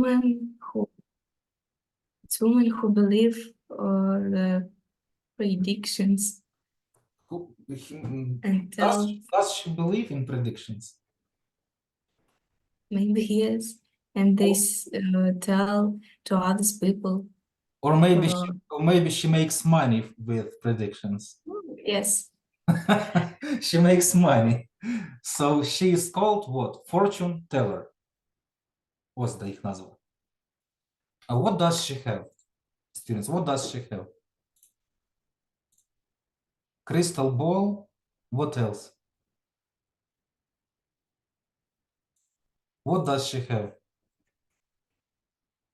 women who it's women who believe the predictions and tell Does she believe in predictions? maybe yes, and they tell to others people. Or maybe she makes money with predictions. Yes, She makes money. So she is called what? Fortune teller. Ось да їх назва. What does she have? Students, what does she have? Crystal ball. What else? What does she have?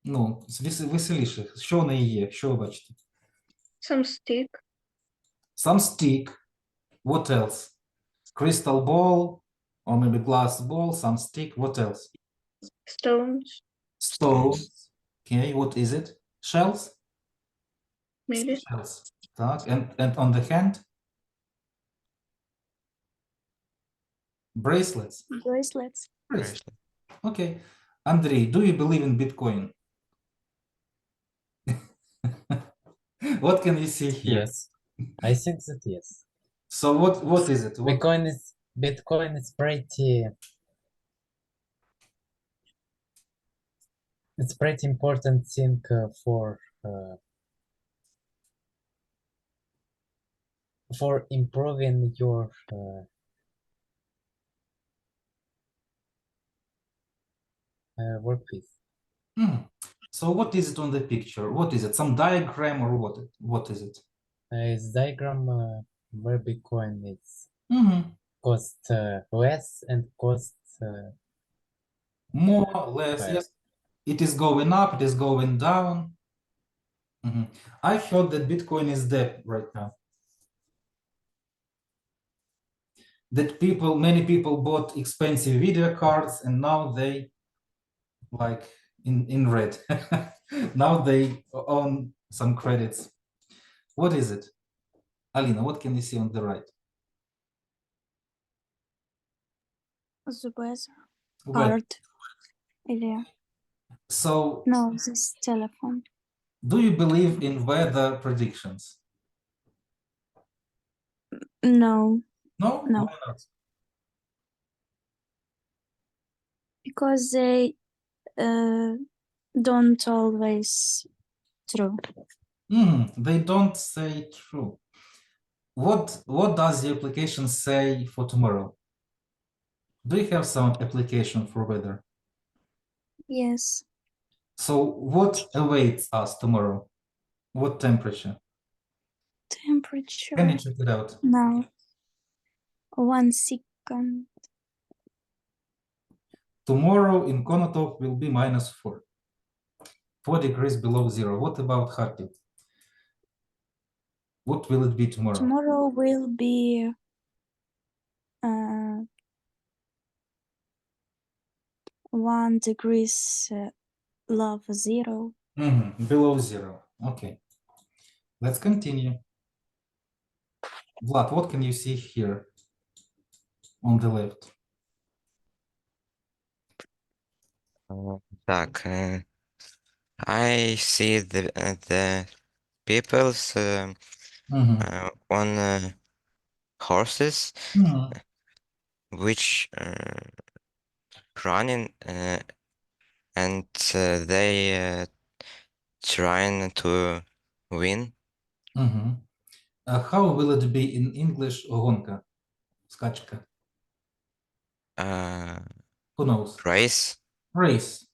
Ну, веселіше. Що в неї є? Що ви бачите? Some stick. Some stick. What else? Crystal ball, or maybe glass ball, some stick. What else? Stones. Stones. Okay, what is it? Shells? Maybe. Shells. Так, and on the hand? Bracelets. Bracelets. Bracelets. Okay. Andrei, do you believe in Bitcoin? What can you see here? Yes, I think that yes. So what is it? Bitcoin is pretty. It's pretty important thing for improving your workpiece. So what is it on the picture? What is it? Some diagram or what? What is it? It's diagram where Bitcoin is Mhm. cost less and cost More or less, higher. yes. It is going up, it is going down. Mhm. I heard that Bitcoin is dead right now. That many people bought expensive video cards and now they like in red. Now they own some credits. What is it? Alina, what can you see on the right? The weather. Well, Card. Yeah. so No, this telephone. do you believe in weather predictions? No, No? No. Why not? because they don't always true. They don't say true. What does the application say for tomorrow? Do you have some application for weather? Yes. So what awaits us tomorrow? What temperature? Temperature. Can you check it out? Now. 1 second. Tomorrow in Konotop will be -4. 4 degrees below zero. What about Kharkiv? What will it be tomorrow? Tomorrow will be 1 degrees below zero. Below zero. Okay. Let's continue. Vlad, what can you see here on the left? Так, I see the people's on horses, which running and they trying to win. How will it be in English? Гонка, скачка. Who knows? Race. Race.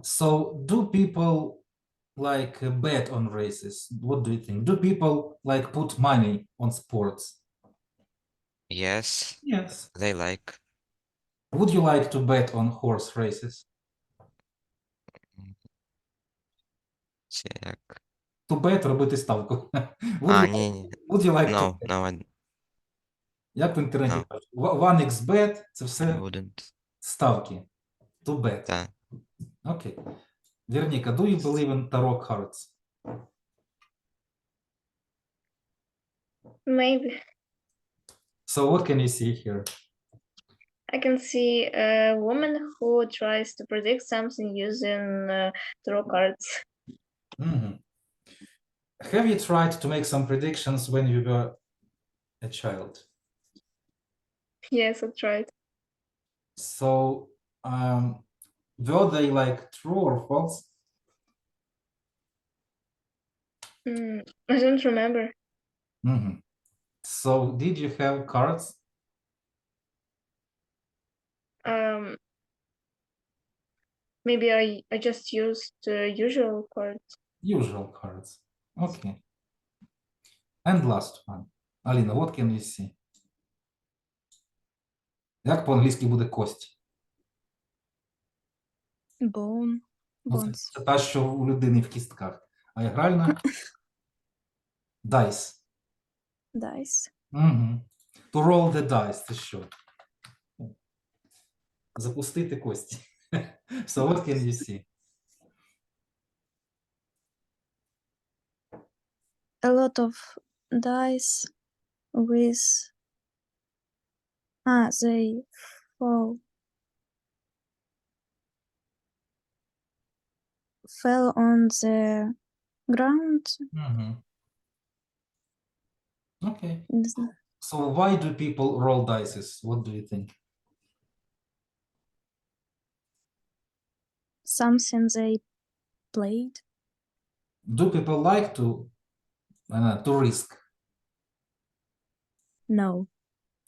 So do people like bet on races? What do you think? Do people like put money on sports? Yes, Yes. they like. Would you like to bet on horse races? Так. To bet, робити ставку. Would you like to No, bet? no, Як в інтернеті No. кажуть? 1xbet – це I все wouldn't. ставки. To bet. Так. Okay. Вероніка, do you believe in tarot cards? Maybe. So what can you see here? I can see a woman who tries to predict something using tarot cards. Mhm. Have you tried to make some predictions when you were a child? Yes, that's right. So, were they like true or false? I don't remember. Mhm. So, did you have cards? Um, maybe I just used usual cards. Usual cards. Okay. And last one. Alina, what can you see? Як по-англійськи буде кость? Bone. Ну, це, Bones. це та, що у людини в кістках. А гральна? Dice. Dice. Угу. To roll the dice, це що? Запустити кості. So what can you see? A lot of dice with they fell on the ground. Угу. Okay. Не знаю. So why do people roll dices? What do you think? Something they played. Do people like to risk? No.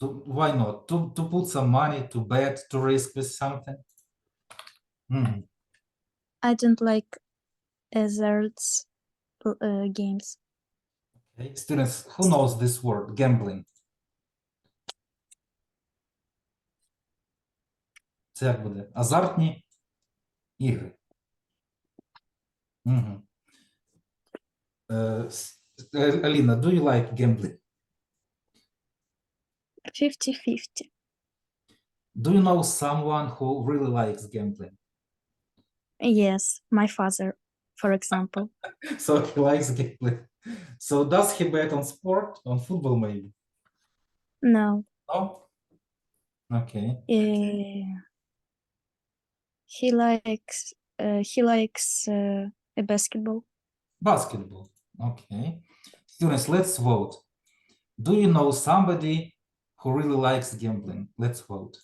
Why not? To put some money, to bet, to risk with something? Mhm. I don't like hazards games. Okay. Students, who knows this word, gambling? Це як буде? Азартні ігри. Угу. Alina, do you like gambling? 50-50. Do you know someone who really likes gambling? Yes, my father, for example. So he likes gambling. So does he bet on sport, on football maybe? No. No? Okay. He likes a basketball. Basketball. Okay. Students, let's vote. Do you know somebody who really likes gambling? Let's vote.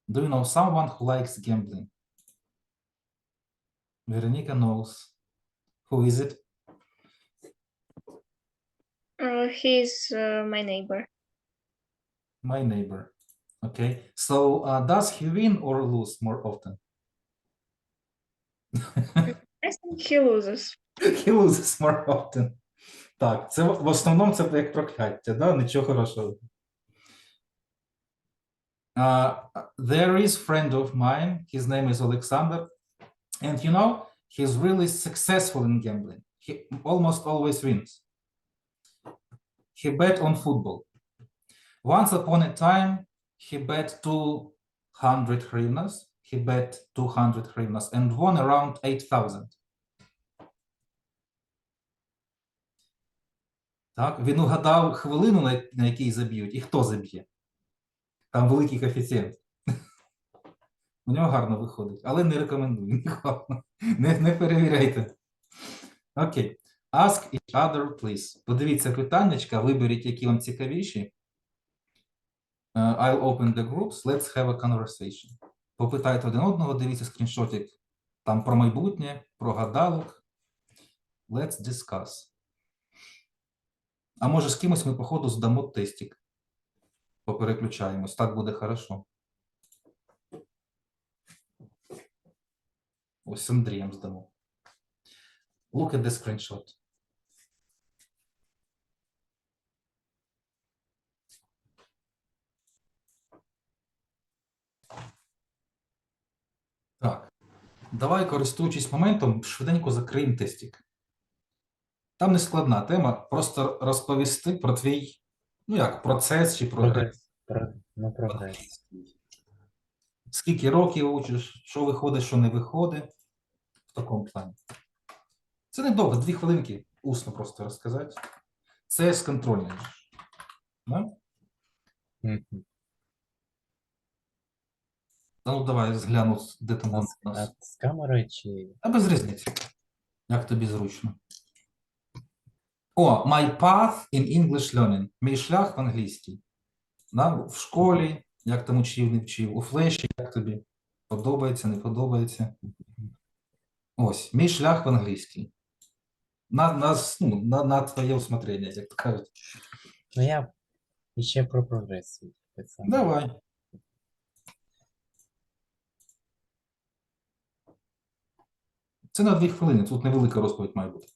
Do you know someone who likes gambling? Veronica knows. Who is it? He's my neighbor. My neighbor. Okay. So does he win or lose more often? I think he loses. He loses more often. Так, це в основному це як прокляття, да? Нічого хорошого. There is friend of mine, his name is Alexander, and you know, he's really successful in gambling. He almost always wins. He bet on football. Once upon a time, he bet 200 hryvnias, he bet 200 hryvnias and won around 8,000. Так, він угадав хвилину, на якій заб'ють, і хто заб'є. Там великий коефіцієнт. У нього гарно виходить, але не рекомендую. Не перевіряйте. Окей. Ask each other, please. Подивіться питаннячка, виберіть, які вам цікавіші. I'll open the groups. Let's have a conversation. Попитайте один одного, дивіться скріншотик там про майбутнє, про гадалок. Let's discuss. А може з кимось ми, по ходу, здамо тестик. Попереключаємось. Так буде хорошо. Ось з Андрієм здамо. Look at the screenshot. Так. Давай, користуючись моментом, швиденько закриємо тестик. Там не складна тема, просто розповісти про твій, ну як, процес чи прогрес. Прогрес. Скільки років учиш, що виходить, що не виходить, в такому плані. Це недовго, 2 хвилинки, усно просто розказати. Це з контрольної. Да? Мгм. Та ну давай згляну, де там А воно з, у а нас. з камерою чи А без різниці. Як тобі зручно. О, my path in English learning. Мій шлях в англійській. В школі, як там учив, не вчив. У флеші, як тобі? Подобається, не подобається. Ось, мій шлях в англійській. На твоє усмотрення, як то кажуть. Ну, я ще про прогрес писав. Давай. Це на 2 хвилини, тут невелика розповідь має бути.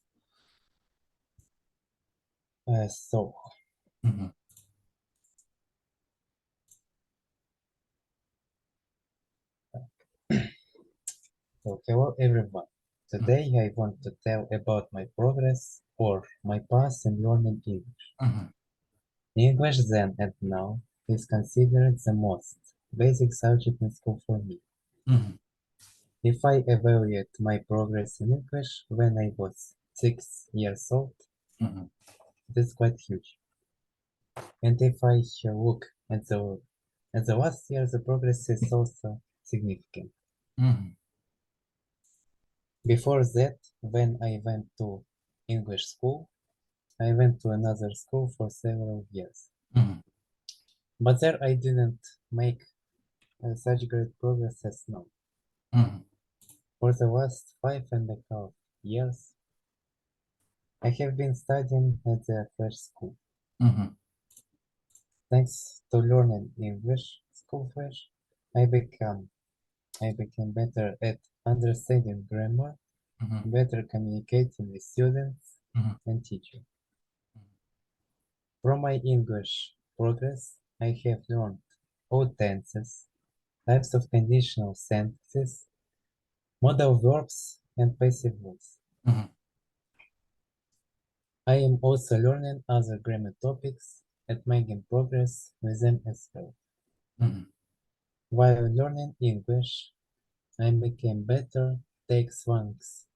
So, Угу. hello everyone. Today I want to tell about my progress or my path in learning English. Угу. English then and now is considered the most basic subject in school for me. Угу. If I evaluate my progress in English when I was 6 years old, Угу. it is quite huge. And if I look at the last year, the progress is also significant. Угу. Before that, when I went to English school, I went to another school for several years. Угу. But there I didn't make such great progress as now. Угу. For the last 5.5 years, I have been studying at the first school. Угу. Thanks to learning English school Flash, I became better at understanding grammar, Угу. better communicating with students Mhm. and teachers. From my English progress, I have learned all tenses, types of conditional sentences, modal verbs, and passive voice. Mhm. I am also learning other grammar topics and making progress with them as well. Mhm. While learning English, I became better take slangs,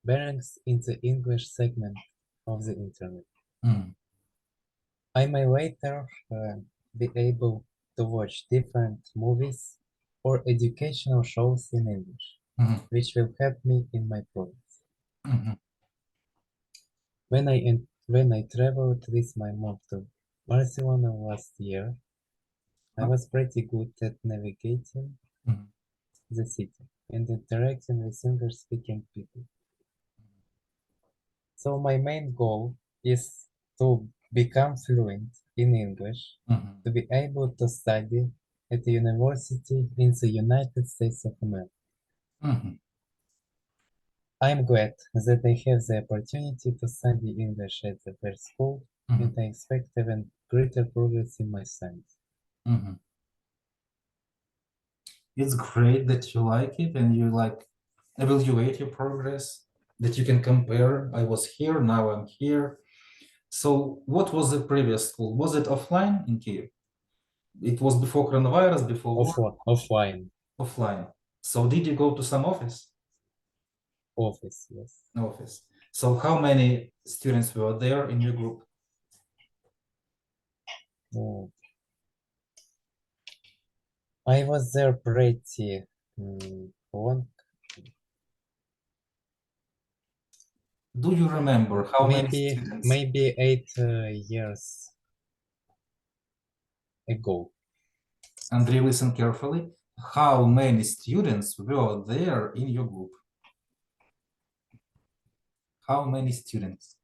bearings in the English segment of the internet. Mhm. I may later be able to watch different movies or educational shows in English, Mhm. which will help me in my progress. Mhm. When I traveled with my mom to Barcelona last year, I was pretty good at navigating Mhm. the city and interacting with English-speaking people. So my main goal is to become fluent in English, Mhm. to be able to study at a university in the United States of America. Mhm. I'm glad that I have the opportunity to study English at the first school, and I expect even greater progress in my science. Mhm. It's great that you like it and you like evaluate your progress, that you can compare. I was here, now I'm here. So what was the previous school? Was it offline in Kiev? It was before coronavirus, before war, Offline offline. So did you go to some office? office, yes. Office. So how many students were there in your group? Oh. I was there pretty long, Do you remember how many maybe students? 8 years ago. Andrei, listen carefully. How many students were there in your group? How many students?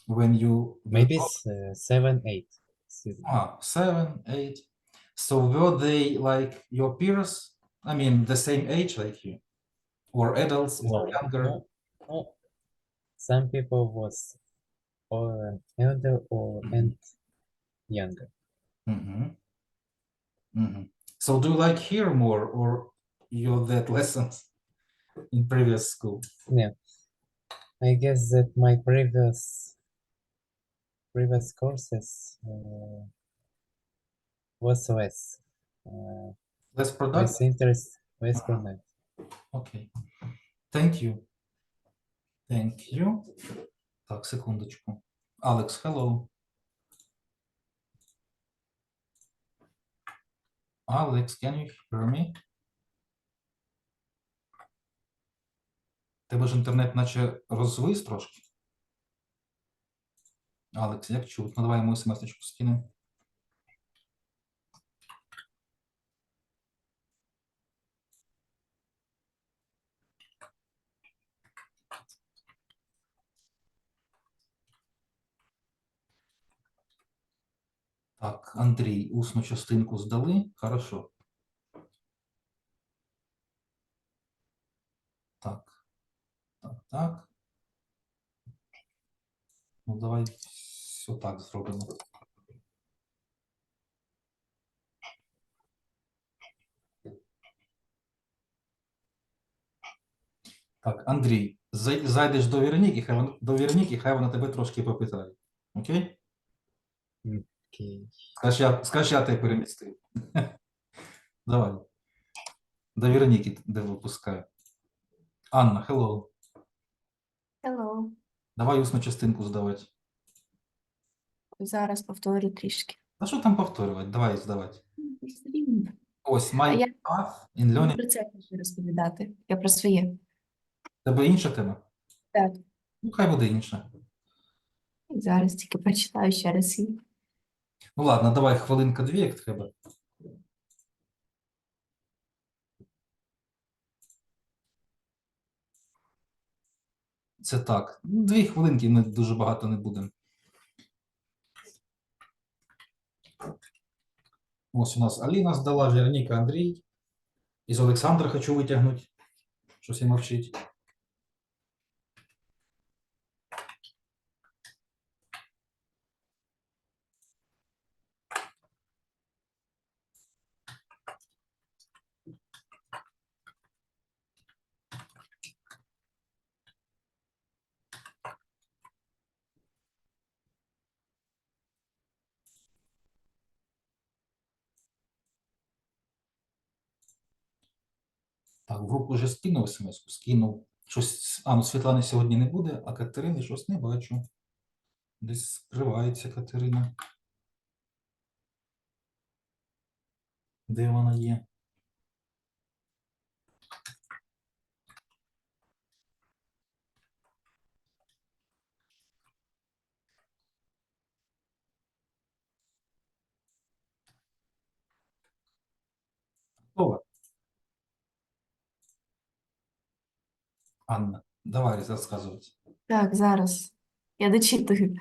When you Maybe were 7, 8 students. 7, 8. So were they like your peers? I mean, the same age like you, or adults, or younger? No. Some people was elder or and younger. Mhm. Mhm. So do you like here more, or your that lessons in previous school? Yeah, I guess that my previous courses was less Less productive? interest, less Ага. product. Okay. Thank you. Thank you. Так, секундочку. Alex, hello. Alex, can you hear me? Тебе ж інтернет наче розвис трошки. Алекс, як чутно? Давай йому смс-очку скинемо. Так, Андрій, усну частинку здали. Хорошо. Так. Так. Ну, давай все так зробимо. Так, Андрій, зайдеш до Вероніки, хай вона тебе трошки попитає. Окей? Окей. Скажи, я тебе перемістив. Давай. До Вероніки де випускаю. Анна, hello. Hello. Давай усну частинку здавати. Зараз повторю трішки. А що там повторювати? Давай здавати. Ось, А my я path in не learning. про це хочу розповідати. Я про своє. Тебе інша тема? Так. Ну, хай буде інша. Зараз тільки прочитаю ще раз її. Ну ладно, давай хвилинка-дві, як треба. Це так. 2 хвилинки, ми дуже багато не будемо. Ось у нас Аліна здала, Вероніка, Андрій. Із Олександра хочу витягнути. Щось я мовчить. Так, в групу вже скинув смс-ку, скинув. Щось. Ну Світлани сьогодні не буде, а Катерини щось не бачу. Десь скривається Катерина. Де вона є? Готова? Анна, давай розказувати. Так, зараз. Я дочитую.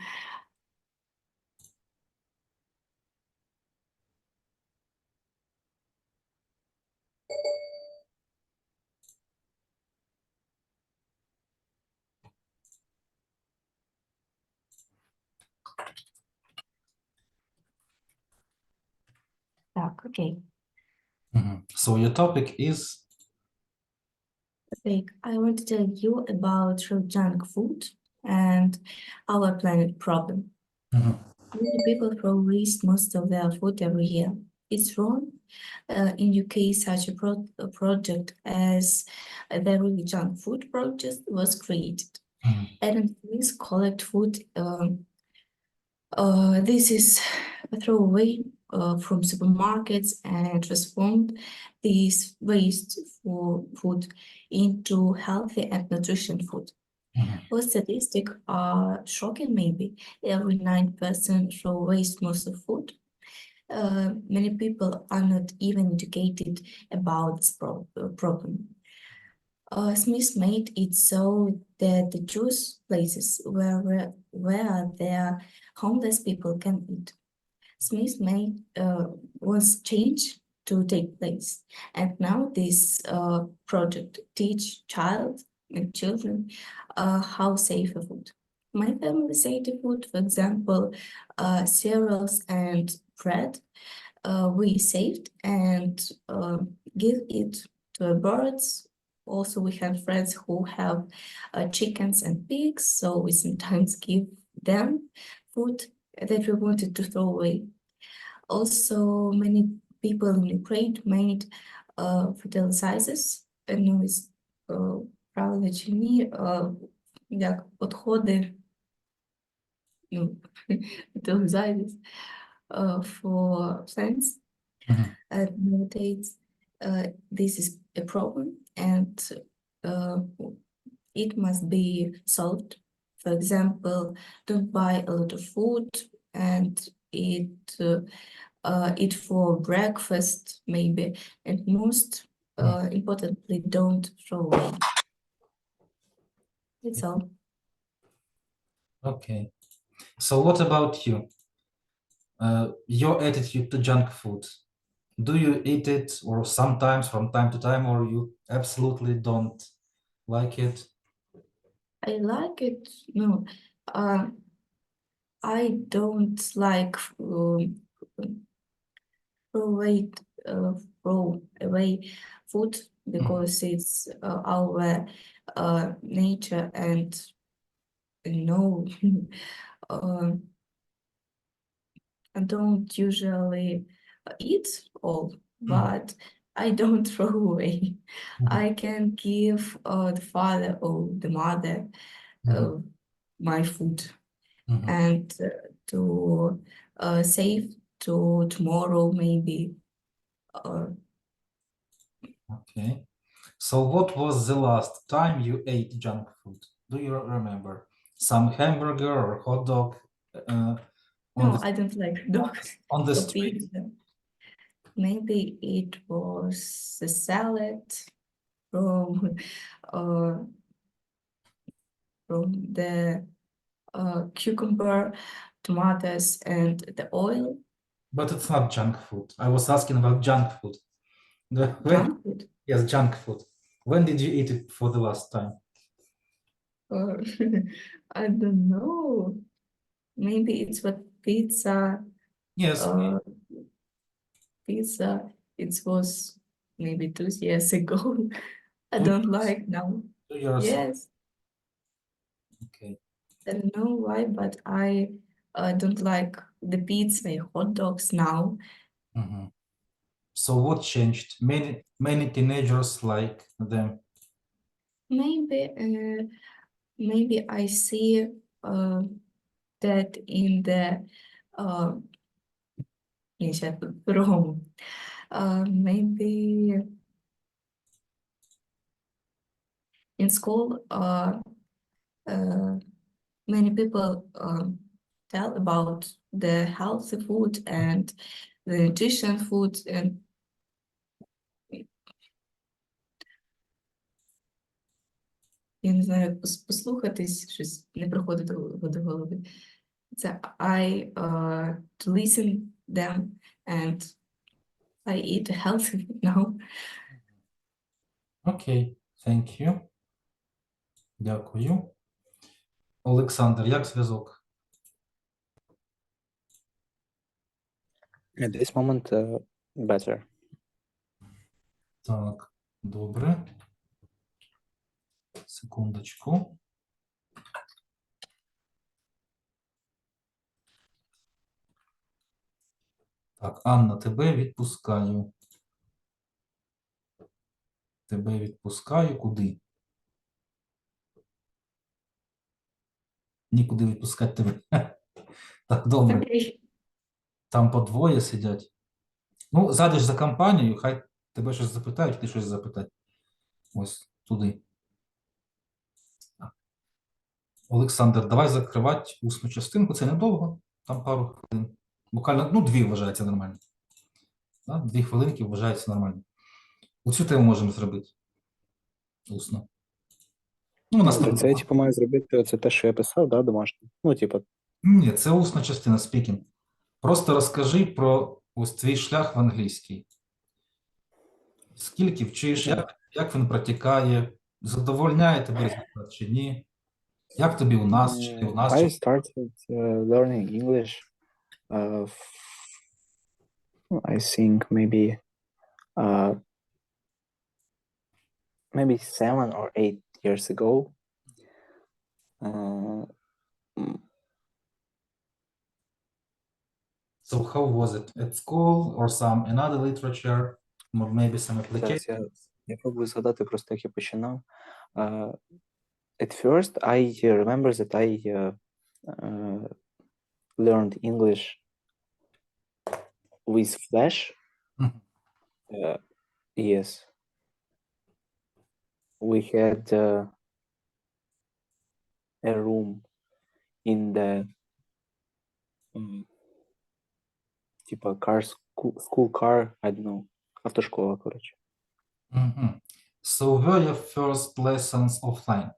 Так, окей. So your topic is Okay, I want to tell you about junk food and our planet problem. Many people throw waste most of their food every year. It's wrong. In UK, such a project as the Really Junk Food Project was created. And employees collect food. This is throwaway from supermarkets and transform this waste for food into healthy and nutrition food. Well, statistics are shocking, maybe. Every 9% throw waste most of food. Many people are not even educated about this problem. Smith made it so that the choose places where their homeless people can eat. Smith made was change to take place, and now this project teach children how safe food. My family saved food, for example, cereals and bread. We saved and give it to birds. Also, we have friends who have chickens and pigs, so we sometimes give them food that we wanted to throw away. Also, many people in Ukraine made fertilizers, ну, правильно чи ні, як відходи, fertilizers for plants. Mhm. And nowadays, this is a problem, and it must be solved. For example, don't buy a lot of food and eat for breakfast maybe, and most importantly, don't throw away. That's all. Okay. So what about you? Your attitude to junk food? Do you eat it, or sometimes from time to time, or you absolutely don't like it? I like it. No, I don't like throw uh, throw away food because it's our nature, and no, I don't usually eat all, but I don't throw away. I can give the father or the mother my food, Mhm. and to save to tomorrow maybe. Okay. So what was the last time you ate junk food? Do you remember? Some hamburger or hot dog on No, the I don't like dogs on the or street? pizza. Maybe it was a salad from uh, the cucumber, tomatoes, and the oil. But it's not junk food. I was asking about junk food. Junk food. Yes, junk food. When did you eat it for the last time? Or I don't know. Maybe it's what pizza. Yes, Uh, pizza. It was maybe 2 years ago. I 2 don't years. like now. 2 years. Yes, Okay. I don't know why, but I don't like the pizza and hot dogs now. Mhm. So what changed? Many teenagers like them. Maybe I see that in the я щас по-другому. Maybe in school, many people tell about the healthy food and the nutrition food, and я не знаю, як послухатись, щось не приходить до голови. Це I to listen them, and I eat healthy now. Окей, thank you. Дякую. Олександр, як зв'язок? At this moment, better. Так, добре. Секундочку. Так, Анна, тебе відпускаю. Тебе відпускаю куди? Нікуди відпускати тебе. Так, добре. Okay. Там по двоє сидять. Ну, зайдеш за компанію, хай тебе щось запитають, ти щось запитай. Ось туди. Олександр, давай закривати усну частинку. Це недовго, там пару хвилин. Буквально, ну, 2 вважається нормально. 2 хвилинки вважається нормально. Оцю тему можемо зробити. Усно. Ну, наступного. Це я типу маю зробити оце те, що я писав, да, домашнє. Ну, типу, Ні, це усна частина спікінг. Просто розкажи про ось твій шлях в англійській. Скільки вчиш, як він протікає, задовольняє тебе результат чи ні? Як тобі у нас, чи не у нас? I started learning English, I think maybe 7 or 8 years ago. So how was it at school or some another literature, or maybe some application? Зараз я пробую згадати просто, як я починав. At first, I remember that I learned English with Flash, Mhm. Yes. We had a room in the типа car school car, I don't know, автошкола, короче. Mhm. So were your first lessons offline?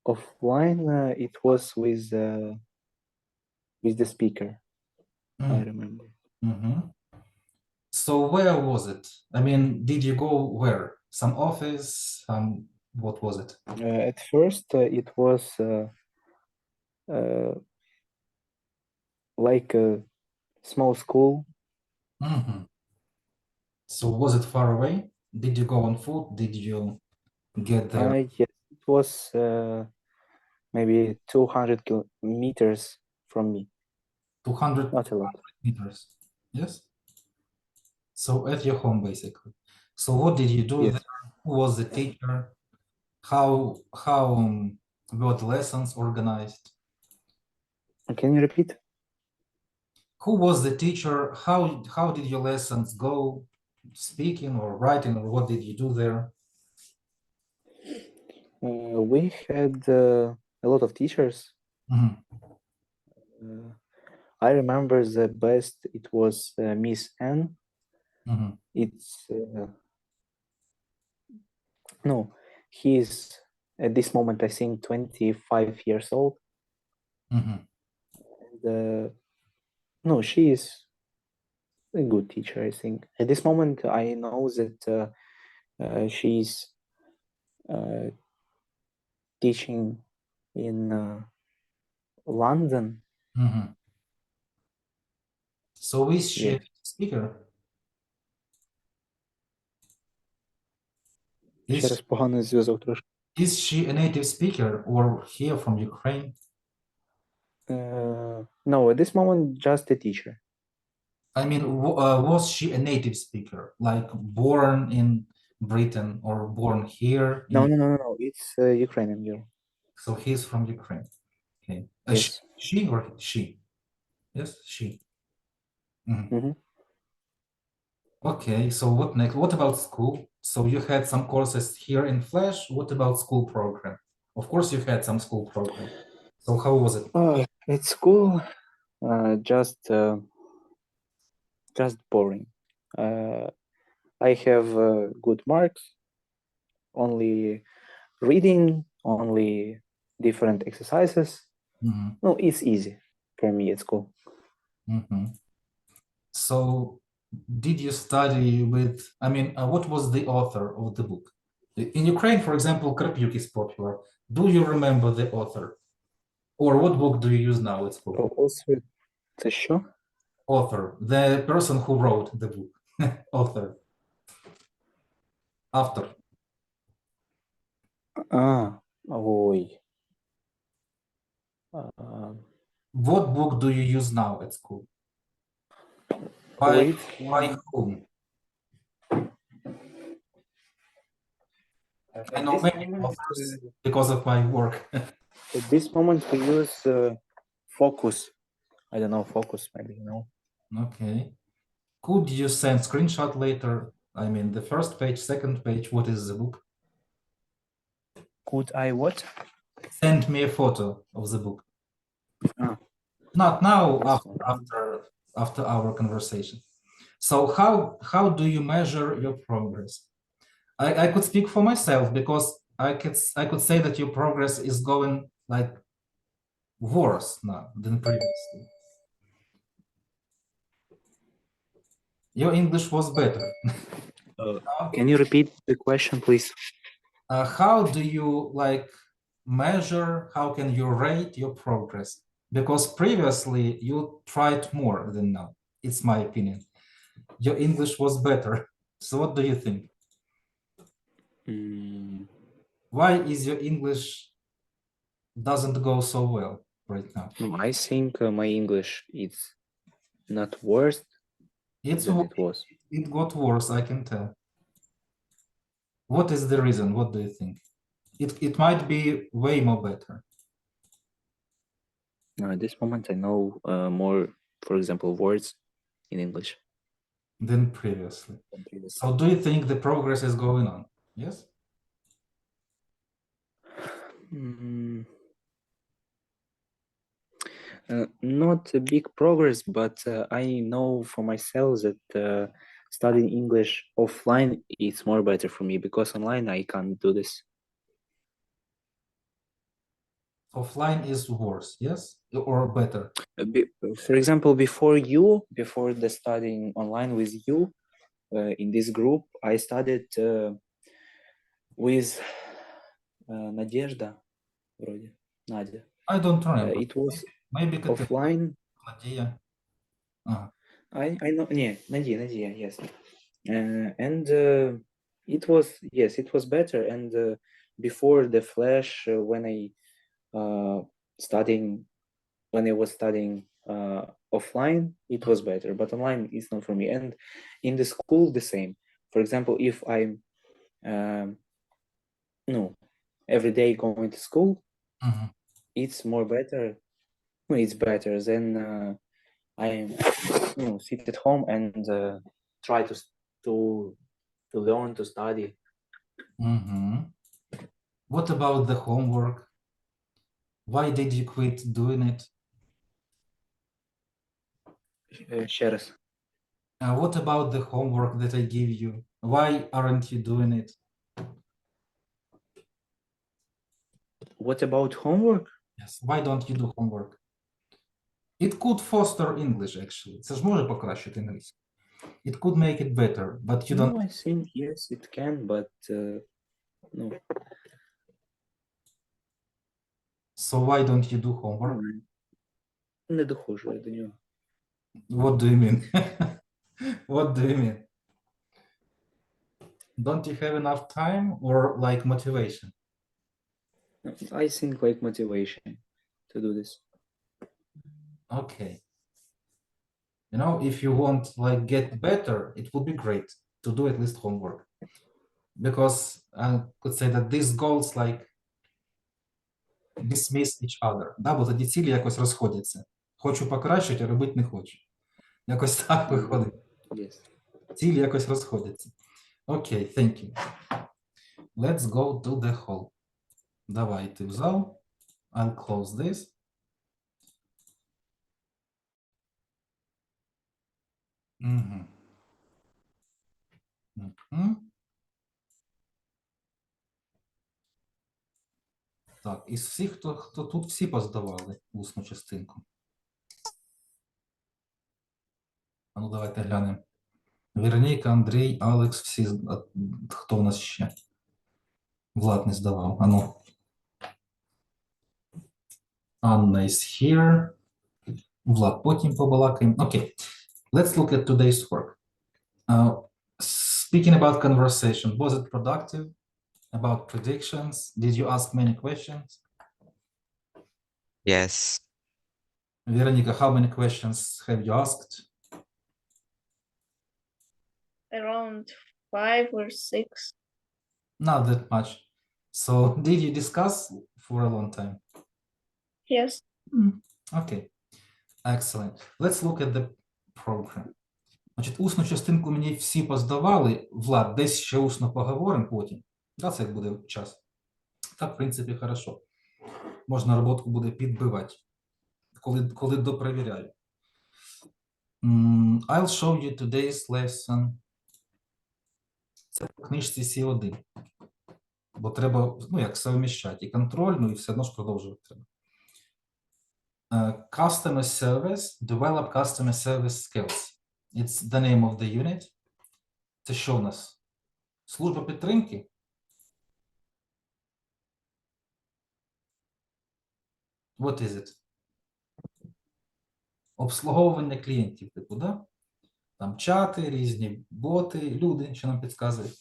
Offline, it was with the speaker, I Mhm. remember. Mhm. So where was it? I mean, did you go where? Some office? What was it? At first, it was like a small school. Mhm. So was it far away? Did you go on foot? Did you get there? Yes, it was maybe 200 meters from me, 200 not a lot. meters. Yes. So at your home, basically. So what did you do Yes. there? Who was the teacher? How were the lessons organized? Can you repeat? Who was the teacher? How did your lessons go? Speaking or writing, or what did you do there? We had a lot of teachers. Mhm. I remember the best, it was Miss Anne. Mhm. It's no, he's at this moment I think 25 years old. Mhm. And, no, she is a good teacher, I think. At this moment, I know that she's teaching in London. Mhm. So is she a Yes. speaker? Ще раз поганий зв'язок трошки. Is she a native speaker or here from Ukraine? No, at this moment, just a teacher. I mean, was she a native speaker, like born in Britain or born here? No, no. It's a Ukrainian girl. So he's from Ukraine. Okay. Yes. She or she? Yes, she. Mhm. Mhm. Okay, so what next? What about school? So you had some courses here in Flash. What about school program? Of course, you had some school program. So how was it? At school, just boring. I have good marks, only reading, only different exercises. Mhm. No, it's easy for me at school. Mhm. So did you study with, I mean, what was the author of the book? In Ukraine, for example, Karpyuk is popular. Do you remember the author? Or what book do you use now at school? Also, це що? Author, the person who wrote the book. Author. Автор. Ой. What book do you use now at school? By whom? I know many authors because of my work. At this moment, we use Focus. I don't know, Focus, maybe, you know. Okay. Could you send screenshot later? I mean, the first page, second page, what is the book? Could I what? Send me a photo of the book. Ah. Not now, Yes. after our conversation. So how do you measure your progress? I could speak for myself because I could say that your progress is going like worse now than previously. Your English was better. Can you repeat the question, please? How do you like measure, how can you rate your progress? Because previously you tried more than now. It's my opinion. Your English was better. So what do you think? Why is your English doesn't go so well right now? I think my English is not worse than it was. It got worse, I can tell. What is the reason? What do you think? It might be way more better. At this moment, I know more, for example, words in English than previously. than previously. So do you think the progress is going on? Yes? Mm, not a big progress, but I know for myself that studying English offline is more better for me because online I can't do this. Offline is worse, yes? Or better? For example, before the studying online with you in this group, I studied with Надежда, вроде, Надя. I don't remember. It was Maybe Katerina, offline. Nadia. I know, yeah, Nadia, yes. And it was better. And before the Flash, when I was studying offline, it was better. But online is not for me. And in the school, the same. For example, if I'm every day going to school, it's more better. It's better than I sit at home and try to learn to study. What about the homework? Why did you quit doing it? Ще раз. What about the homework that I give you? Why aren't you doing it? What about homework? Yes. Why don't you do homework? It could foster English, actually. Це ж може покращити англійську. It could make it better, but you don't. No, I think yes, it can, but no. So why don't you do homework? Не доходжу я до нього. What do you mean? What do you mean? Don't you have enough time or like motivation? I think like motivation to do this. Okay. You know, if you want like get better, it would be great to do at least homework. Because I could say that these goals like dismiss each other. Да, бо тоді цілі якось розходяться. Хочу покращити, а робити не хочу. Якось так виходить. Yes. Цілі якось розходяться. Окей, thank you. Let's go to the hall. Давайте в зал. I'll close this. Угу. Угу. Так, із всіх, хто тут всі поздавали усну частинку. А ну давайте глянемо. Вероніка, Андрій, Алекс, всі, хто у нас ще? Влад не здавав. А ну. Anna is here. Влад, потім побалакаємо. Окей. Let's look at today's work. Speaking about conversation, was it productive? About predictions? Did you ask many questions? Yes. Veronica, how many questions have you asked? Around 5 or 6. Not that much. So did you discuss for a long time? Yes. Okay. Excellent. Let's look at the program. Значить, усну частинку мені всі поздавали. Влад, десь ще усно поговоримо потім. Да, це як буде час. Так, в принципі, хорошо. Можна роботку буде підбивати, коли допровіряю. I'll show you today's lesson. Це в книжці C1. Бо треба, як совміщати і контрольну, і все одно ж продовжувати треба. Customer service, develop customer service skills. It's the name of the unit. Це що в нас? Служба підтримки? What is it? Обслуговування клієнтів, типу, да? Там чати, різні боти, люди, що нам підказують.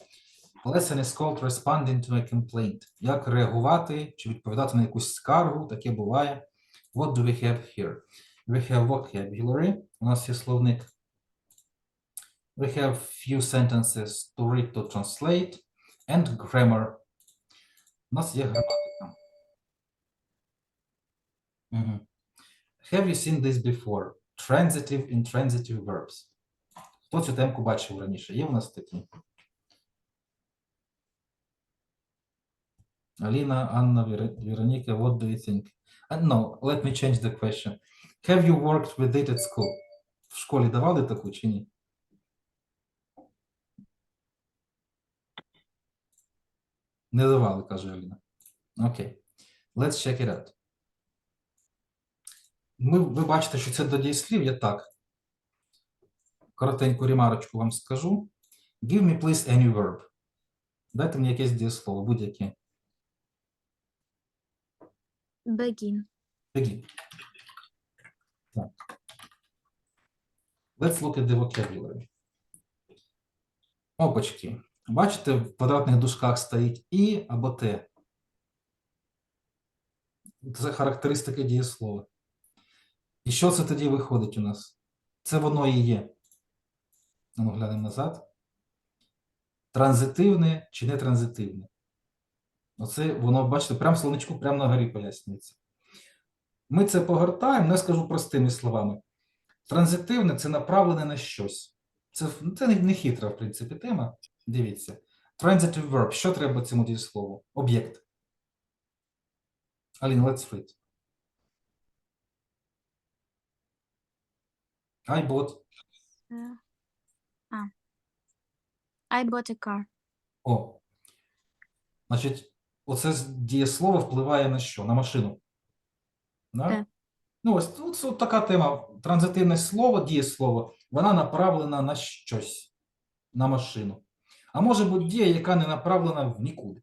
Lesson is called responding to a complaint. Як реагувати чи відповідати на якусь скаргу, таке буває. What do we have here? We have vocabulary. У нас є словник. We have few sentences to read, to translate, and grammar. У нас є граматика. Have you seen this before? Transitive, intransitive verbs. Хто цю темку бачив раніше? Є у нас такі? Alina, Anna, Veronica, what do you think? No, let me change the question. Have you worked with it at school? В школі давали таку чи ні? Не давали, каже Аліна. Окей. Let's check it out. Ви бачите, що це до дієслів, я так. Коротеньку ремарочку вам скажу. Give me, please, any verb. Дайте мені якесь дієслово, будь-яке. Begin. Begin. Так. Let's look at the vocabulary. Опачки. Бачите, в квадратних дужках стоїть і або те. Це характеристики дієслова. І що це тоді виходить у нас? Це воно і є. Ну, глянемо назад. Транзитивне чи не транзитивне? Оце воно, бачите, прямо в словничку, прямо на горі пояснюється. Ми це погортаємо, не скажу простими словами. Транзитивне – це направлене на щось. Це не хитра, в принципі, тема. Дивіться. Transitive verb. Що треба цьому дієслову? Об'єкт. Алін, let's read. I bought. I bought a car. О. Значить, оце дієслово впливає на що? На машину. Да? Так. Ну, ось така тема. Транзитивне слово, дієслово, вона направлена на щось. На машину. А може бути дія, яка не направлена в нікуди.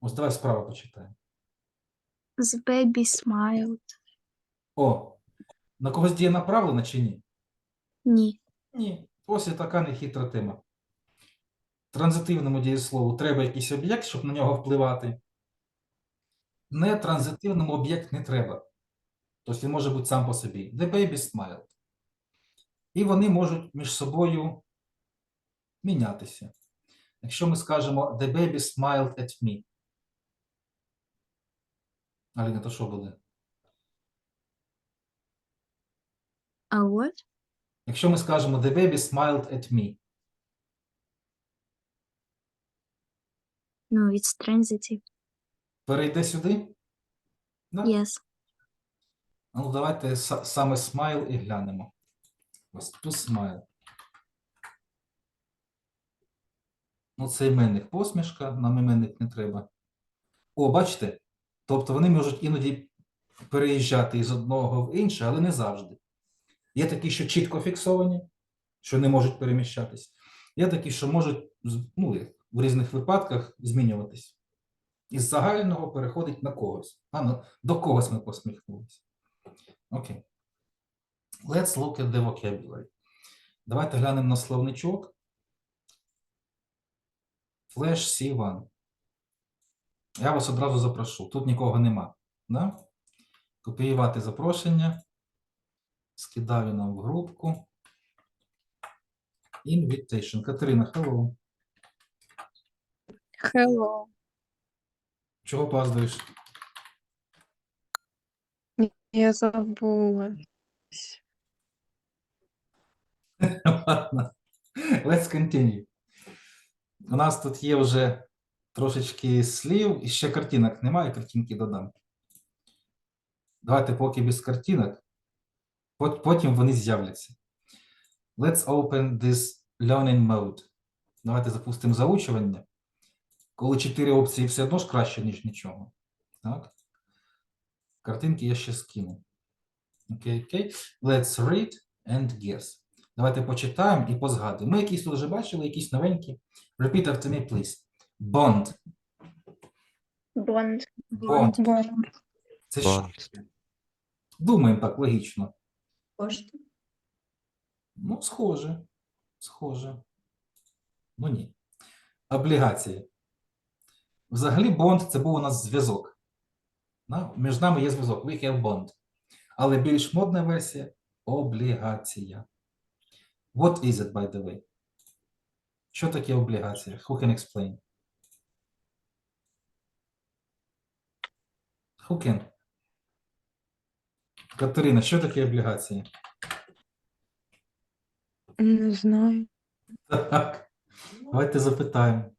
Ось давай справа почитаємо. The baby smiled. О, на когось дія направлена чи ні? Ні. Ні. Ось і така нехитра тема. Транзитивному дієслову треба якийсь об'єкт, щоб на нього впливати. Нетранзитивному об'єкт не треба. Тобто він може бути сам по собі. The baby smiled. І вони можуть між собою мінятися. Якщо ми скажемо The baby smiled at me. Аліна, то що буде? A what? Якщо ми скажемо The baby smiled at me. No, it's transitive. Перейде сюди? Да? Yes. Ну, давайте саме smile і глянемо. Ось to smile. Ну, це іменник посмішка, нам іменник не треба. О, бачите? Тобто вони можуть іноді переїжджати із одного в інше, але не завжди. Є такі, що чітко фіксовані, що не можуть переміщатись. Є такі, що можуть в різних випадках змінюватись. Із загального переходить на когось. До когось ми посміхнулися. Окей. Let's look at the vocabulary. Давайте глянемо на словничок. Flash C1. Я вас одразу запрошу. Тут нікого нема. Да? Копіювати запрошення. Скидаю нам в групку. Invitation. Катерина, hello. Hello. Чого опаздуєш? Я забула. Ладно. Let's continue. У нас тут є вже трошечки слів, і ще картинок немає, картинки додам. Давайте поки без картинок, потім вони з'являться. Let's open this learning mode. Давайте запустимо заучування. Коли 4 опції все одно ж краще, ніж нічого. Так? Картинки я ще скину. Окей. Let's read and guess. Давайте почитаємо і позгадуємо. Ми якісь тут вже бачили, якісь новенькі. Repeat after me, please. Bond. Bond. Bond. Це що? Bond. Думаємо так, логічно. Кошти. Ну, схоже. Схоже. Ну, ні. Облігації. Взагалі, бонд – це був у нас зв'язок. Між нами є зв'язок. We have bond. Але більш модна версія – облігація. What is it, by the way? Що таке облігація? Who can explain? Who can? Катерина, що таке облігації? Не знаю. Так, давайте запитаємо.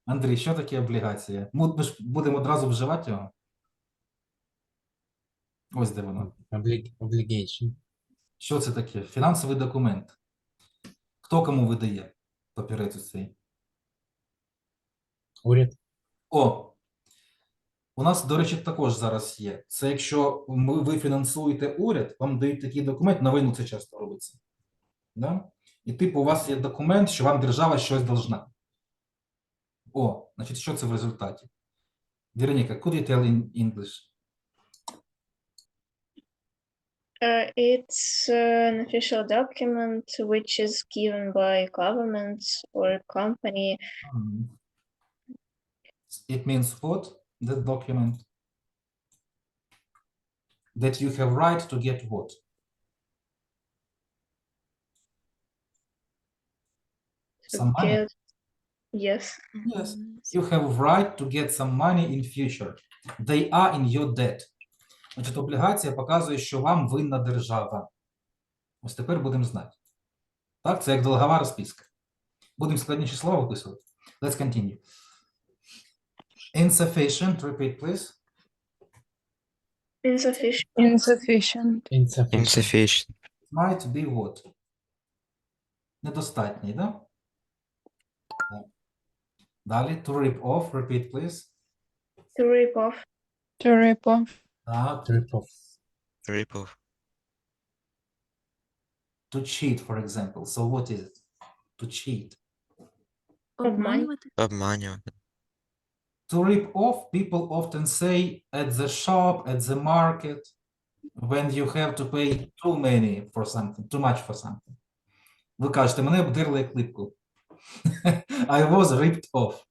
Андрій, що таке облігація? Ми ж будемо одразу вживати його. Ось де воно. Obligation. Що це таке? Фінансовий документ. Хто кому видає папірець цей? Уряд. О! У нас, до речі, також зараз є. Це якщо ви фінансуєте уряд, вам дають такий документ, на війну це часто робиться. Да? І типу у вас є документ, що вам держава щось должна. О, значить, що це в результаті? Вероніка, could you tell in English? It's an official document which is given by government or company. It means what? That document? That you have right to get what? To Some money? get, yes. Yes. You have right to get some money in future. They are in your debt. Значить, облігація показує, що вам винна держава. Ось тепер будемо знати. Так, це як долгова розписка. Будемо складніші слова виписувати. Let's continue. Insufficient, repeat, please. Insufficient. Insufficient. Insufficient. Insufficient. Might be what? Недостатній, да? Далі, to rip off, repeat, please. To rip off. To rip off. Так, Rip off. Rip off. to cheat, for example. So what is it? To cheat. Обманювати. Обманювати. To rip off, people often say at the shop, at the market, when you have to pay too much for something. Ви кажете, мене обдерли як липку. I was ripped off.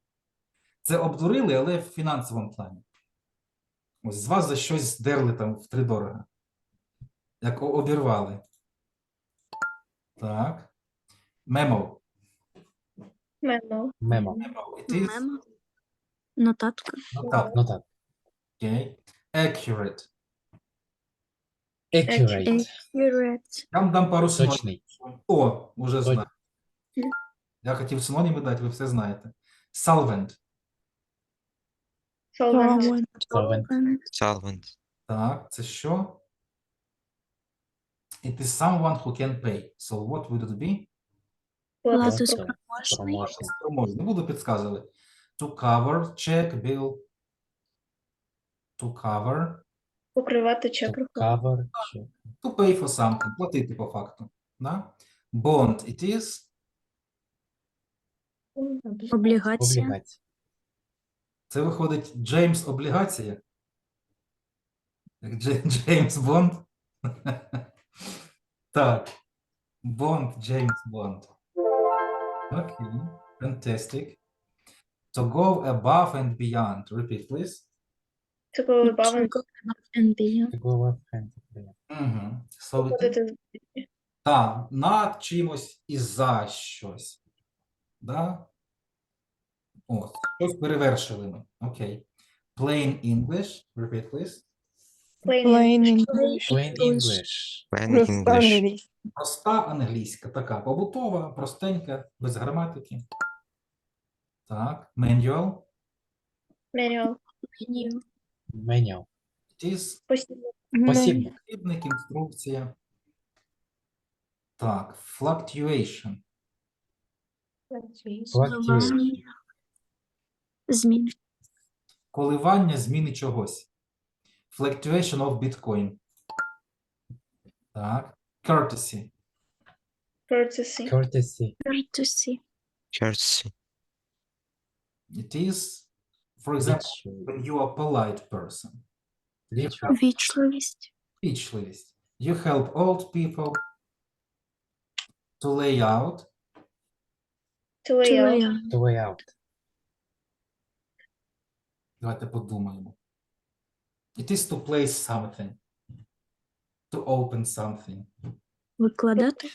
Це обдурили, але в фінансовому плані. Ось з вас за щось здерли там втридорога. Як обірвали. Так. Memo. Memo. Memo. It is Мемо. Нотатка. нотатка. Not that. Okay. Accurate. Accurate. Accurate. Я вам дам пару синонімів. Точний. О, уже Точно. знаю. Я хотів синоніми дати, ви все знаєте. Solvent. Solvent. Solvent. Solvent. Так, це що? It is someone who can pay. So what would it be? Платоспроможний. Спроможний. Спроможний. Не буду підказувати. To cover, check, bill. To cover. Покривати To чек. cover. Check. To pay for something. Платити по факту. Да? Bond. It is Облігація. Облігація. це виходить Джеймс облігація. Як Джеймс Бонд. Так. Бонд, Джеймс Бонд. Окей. Fantastic. To go above and beyond. Repeat, please. To go above and And beyond. To go up and down. Угу. So it is ходити. так, над чимось і за щось. Да? О, щось перевершили ми. Окей. Plain English. Repeat, please. Plain English. Plain English. Plain Просто English. англійська. Проста англійська, така побутова, простенька, без граматики. Так, manual. Manual. Manual. It is Посібник. посібник, інструкція. Так, fluctuation. Fluctuation. Змін. Коливання зміни чогось. Fluctuation of Bitcoin. Так, courtesy. Courtesy. Courtesy. Courtesy. Courtesy. It is, for example, Вічливість. when you are a polite person. Вічливість. Speechless. You help old people to lay out. To lay out. To lay out. Давайте подумаємо. It is to place something. To open something. Викладати.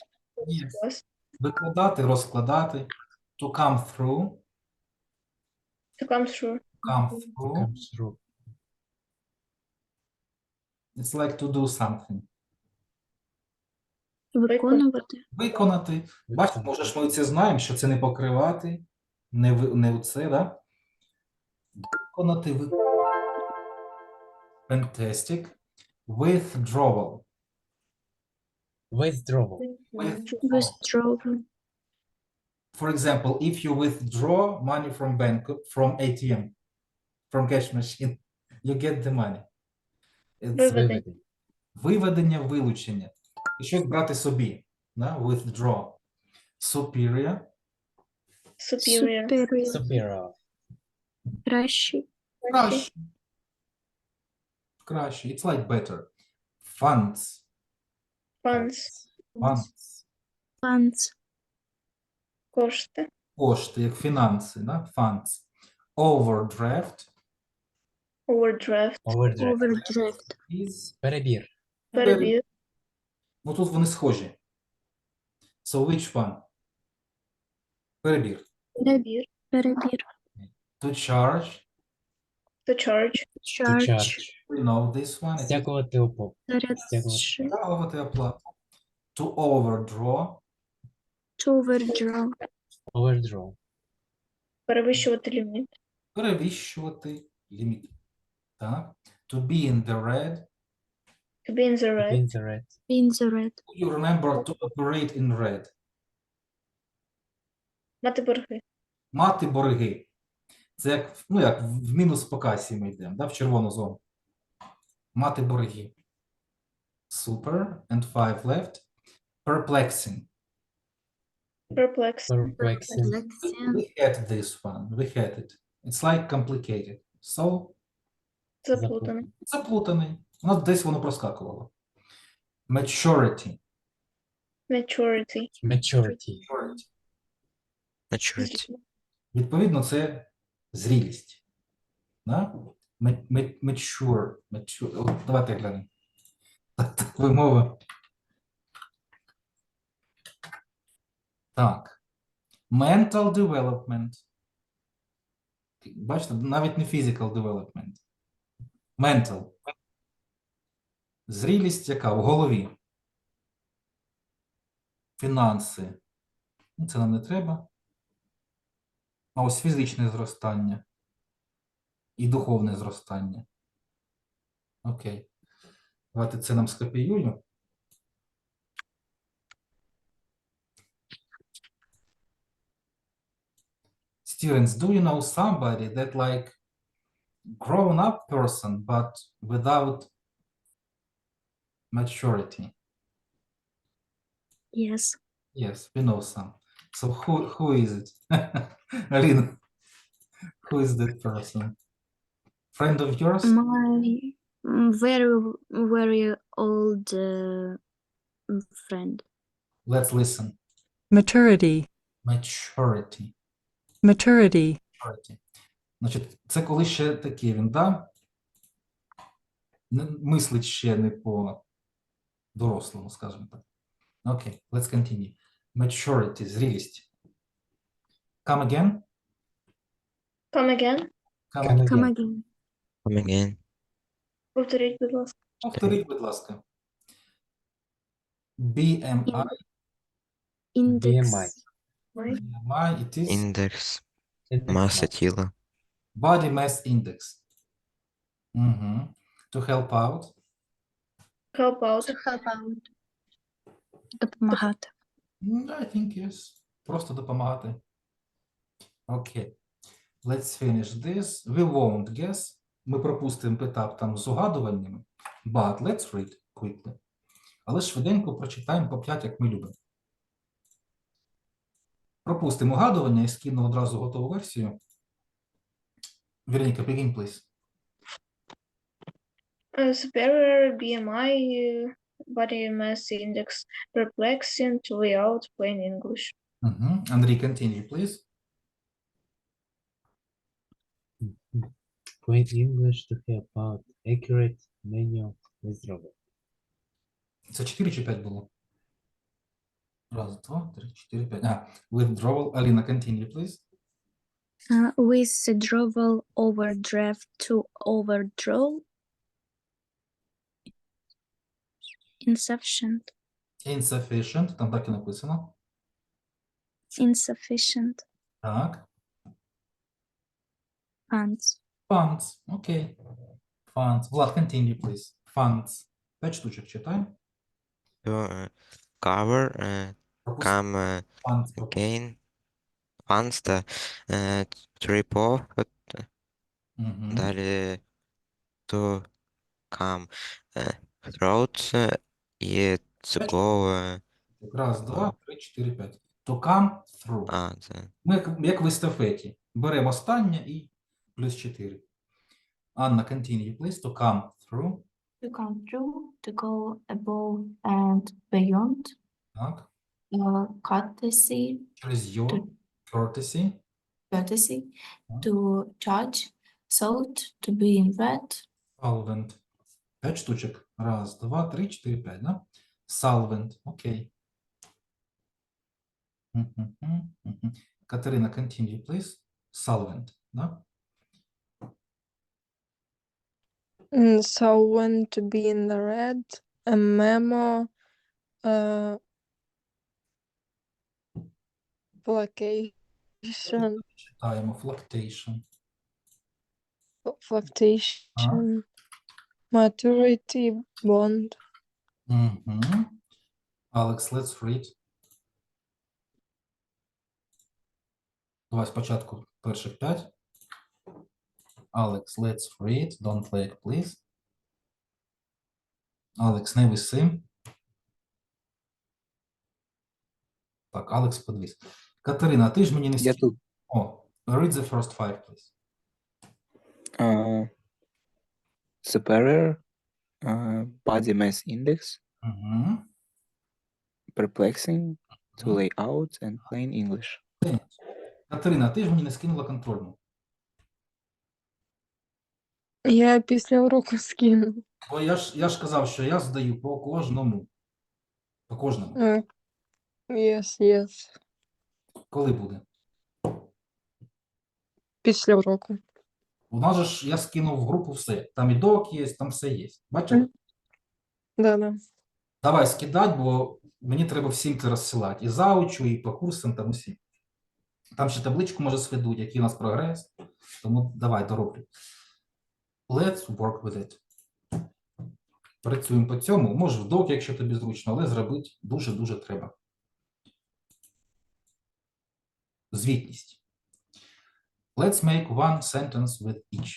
Yes. Викладати, розкладати. To come through. To come through. Come through. Comes through. It's like to do something. Виконувати. Виконати. Бачите, може ж ми це знаємо, що це не покривати, не у це, да? Виконати. Fantastic. Withdrawal. Withdrawal. Withdrawal. For example, if you withdraw money from bank, from ATM, from cash machine, you get the money. It's Виведення. виведення, вилучення. І щось брати собі. Да? Withdraw. Superior. Superior. Superior. Superior. Кращий. Краще. Краще. It's like better. Funds. Funds. Funds. Funds. Кошти. Кошти, як фінанси. Да? Funds. Overdraft Overdraft. Overdraft. Overdraft. is... Перебір. Перебір. Ну, тут вони схожі. So which one? Перебір. Перебір. Перебір. To charge. To charge. To Charge. charge. We know this one. It is Стягувати оплату. Зарядчий. стягувати оплату. To overdraw. To overdraw. Overdraw. Перевищувати ліміт. Перевищувати ліміт. Так. To be in the red. To be in the red. In the red. In the red. You remember to operate in red. Мати борги. Мати борги. Це як, ну, як в мінус по касі ми йдемо, да? В червону зону. Мати борги. Super. And 5 left. Perplexing. Perplexed. Perplexing. We had this one. We had it. It's like complicated. So, Заплутаний. заплутаний. У нас десь воно проскакувало. Maturity. Maturity. Maturity. Maturity. Відповідно, це зрілість. Да? Mature. От давайте глянемо. Так, вимова. Так. Mental development. Бачите, навіть не physical development. Mental. Зрілість яка? В голові. Фінанси. Ну, це нам не треба. А ось фізичне зростання. І духовне зростання. Окей. Давайте це нам скопіюю. Students, do you know somebody that like grown up person but without maturity? Yes. Yes, we know some. So who is it? Alina, who is that person? Friend of yours? My very, very old friend. Let's listen. Maturity. Maturity. Maturity. Maturity. Значить, це коли ще такий він, да? Мислить ще не по дорослому, скажімо так. Окей, let's continue. Maturity, зрілість. Come again? Come again. Come Come again. again. Come again. Повторіть, будь ласка. Повторіть, будь ласка. BMI. Index. BMI. BMI, it is Індекс. Index Маса mass. тіла. body mass index. To help out. Help out. Допомагати. I think yes. Просто допомагати. Окей. Let's finish this. We won't guess. Ми пропустимо етап там з угадуваннями. But let's read quickly. Але швиденько прочитаємо по 5, як ми любимо. Пропустимо угадування і скину одразу готову версію. Вероніка, begin, please. Superior BMI, body mass index, perplexing, to lay out, plain English. Андрій, continue, please. Plain English to help out. Accurate manual withdrawal. Це 4 чи 5 було? Раз, два, три, 4, 5. Withdrawal. Аліна, continue, please. Withdrawal, overdraft, to overdraw. Insufficient. Insufficient, там так і написано. insufficient Так. funds, Funds. Окей. Funds. Влад, continue, please. Funds. 5 штучок читаємо. To cover, Пропусти. come Funds пропусти. again, funds, to report, Мгм. далі to come throughout, і to П'ять go, Раз, два, три, чотири, п'ять. To come through. це Ми як в естафеті. Беремо останнє і плюс 4. Анна, continue, please. To come through. To come through, to go above and beyond, Так. courtesy, Через your, To- courtesy. courtesy, Так. to judge, thought, to be in red, Solvent. 5 штучок. Раз, два, три, 4, 5, да? Solvent. Окей. Мгм, мгм. Катерина, continue, please. Solvent, да? So when to be in the red, a memo, fluctuation, Читаємо. Fluctuation. fluctuation, maturity, bond. Мгм. Alex, let's read. Давай спочатку перших 5. Alex, let's read. Don't lag, please. Алекс, не виси. Так, Алекс подивись. Катерина, ти ж мені не Я скинь. тут. О, read the first 5, please. Superior, body mass index, Угу. perplexing, to Мгм. layout, and plain English. Катерина, ти ж мені не скинула контрольну. Я після уроку скину. Бо я ж казав, що я здаю по кожному. По кожному. Yes. Коли буде? Після уроку. У нас же ж я скинув в групу все. Там і док є, там все є. Бачили? Да. Давай скидать, бо мені треба всім це розсилати. І заучу, і по курсам, там усім. Там ще табличку, може, сведуть, який у нас прогрес. Тому давай, дороблю. Let's work with it. Працюємо по цьому. Може в док, якщо тобі зручно, але зробити дуже-дуже треба. Звітність. Let's make one sentence with each.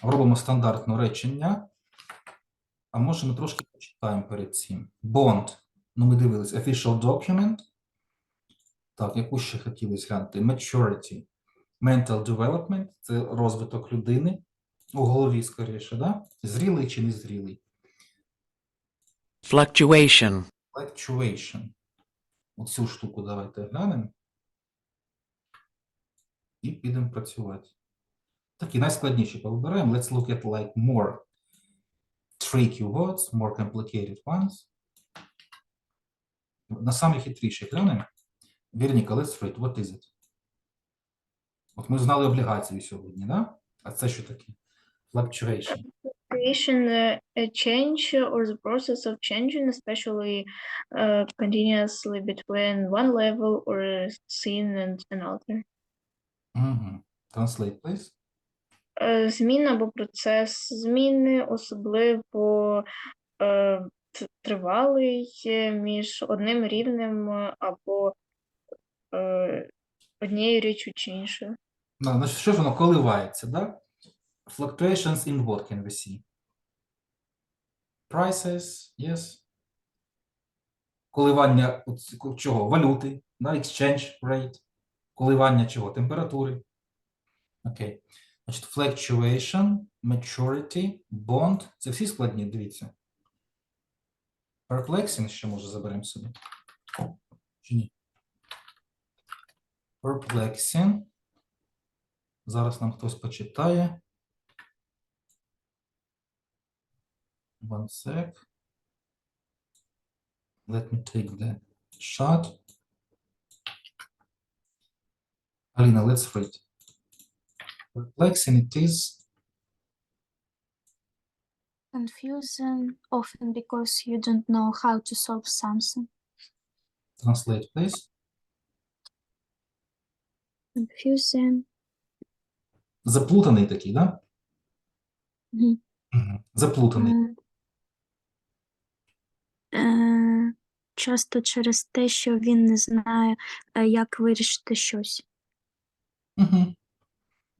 Робимо стандартне речення. А може ми трошки почитаємо перед цим. Bond. Ну, ми дивились. Official document. Так, яку ще хотілося глянути? Maturity. Mental development. Це розвиток людини. У голові, скоріше, да? Зрілий чи незрілий? Fluctuation. Fluctuation. Оцю штуку давайте глянемо. І підемо працювати. Такі найскладніші повибираємо. Let's look at like more tricky words, more complicated ones. На самі хитріші глянемо. Вірніка, let's read. What is it? От ми знали облігацію сьогодні, да? А це що таке? Fluctuation. Creation, a change or the process of changing, especially continuously between one level or a scene and another. Угу. Translate, please. Зміна або процес зміни, особливо тривалий між одним рівнем або однією річчю чи іншою. Ну, значить, що ж воно коливається, да? Fluctuations in what can we see? Prices, yes. Коливання чого? Валюти, да? Exchange rate. Коливання чого? Температури. Окей. Значить, fluctuation, maturity, bond. Це всі складні, дивіться. Perplexing ще, може, заберемо собі. Чи ні? Perplexing. Зараз нам хтось почитає. One sec. Let me take the shot. Alina, let's read. Perplexing it is. confusing, often because you don't know how to solve something. Translate, please. Confusing. Заплутаний такий, да? Мгм. Заплутаний. Часто через те, що він не знає, як вирішити щось.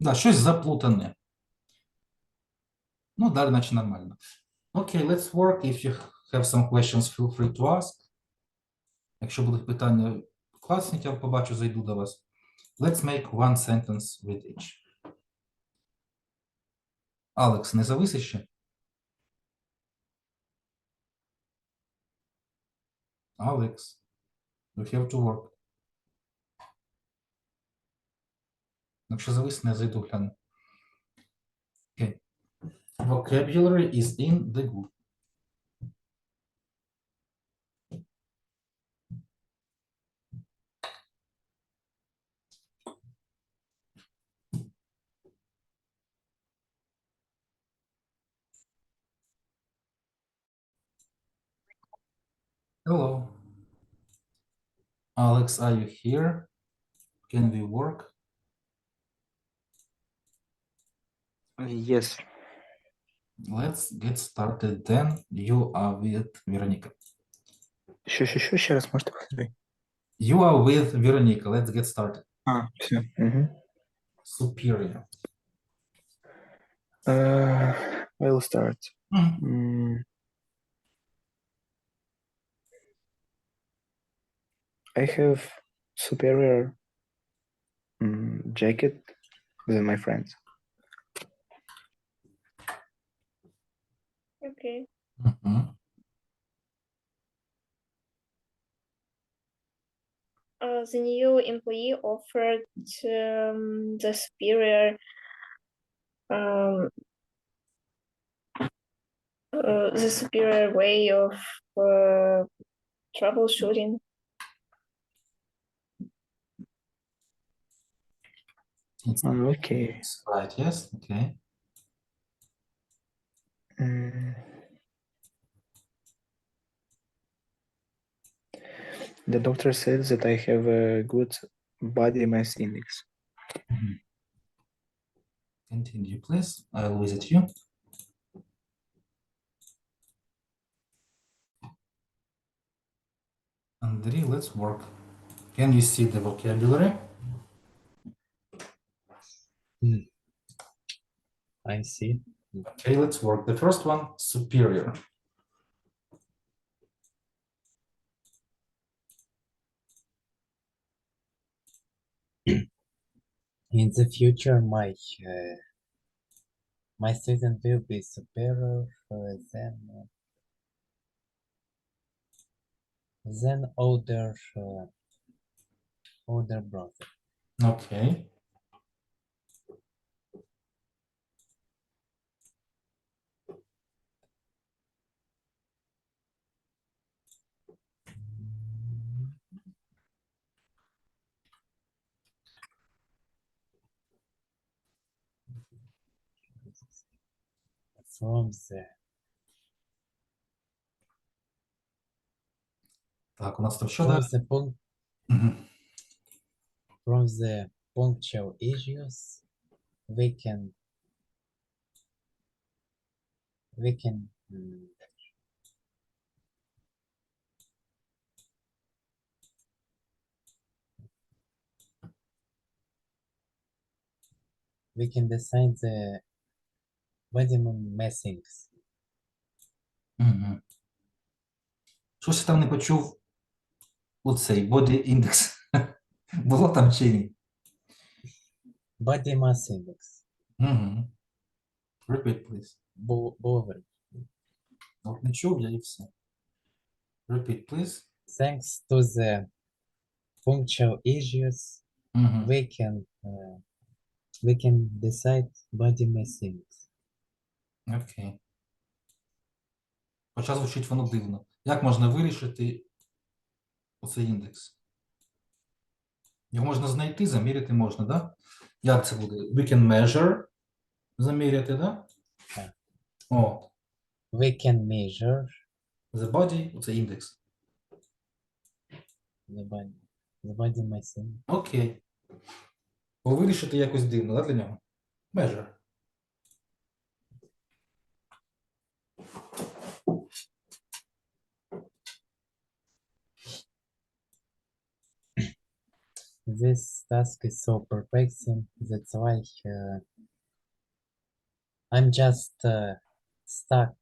Да, щось заплутане. Ну, далі, наче нормально. Okay, let's work. If you have some questions, feel free to ask. Якщо будуть питання класні, я побачу, зайду до вас. Let's make one sentence with each. Алекс, не зависи ще? Алекс, you have to work. Якщо зависне, я зайду, гляну. Okay. Vocabulary is in the group. Hello. Alex, are you here? Can we work? Yes. Let's get started then. You are with Veronica. Що, ще раз можете повторити? You are with Veronica. Let's get started. Все. Superior. I'll start. I have superior jacket than my friends. Okay. The new employee offered the superior way of troubleshooting. Okay. Right, yes, okay. The doctor said that I have a good body mass index. Continue, please. I'll visit you. Andrei, let's work. Can you see the vocabulary? I see. Okay, let's work. The first one, superior. In the future, my student will be superior than older brother. Okay. From the Так, у нас там що from далі? from the punctual issues, we can decide the body mass index. Щось я там не почув оцей body index. Було там чи ні? Body mass index. Repeat, please. Over. От не чув я і все. Repeat, please. Thanks to the punctual issues, we can decide body mass index. Окей. Хоча звучить воно дивно. Як можна вирішити оцей індекс? Його можна знайти, заміряти можна, да? Як це буде? We can measure. Заміряти, да? Так. О. We can measure The body, оце індекс. The body machine. Окей. Бо вирішити якось дивно, да, для нього? Measure. This task is so perplexing. That's why I'm just stuck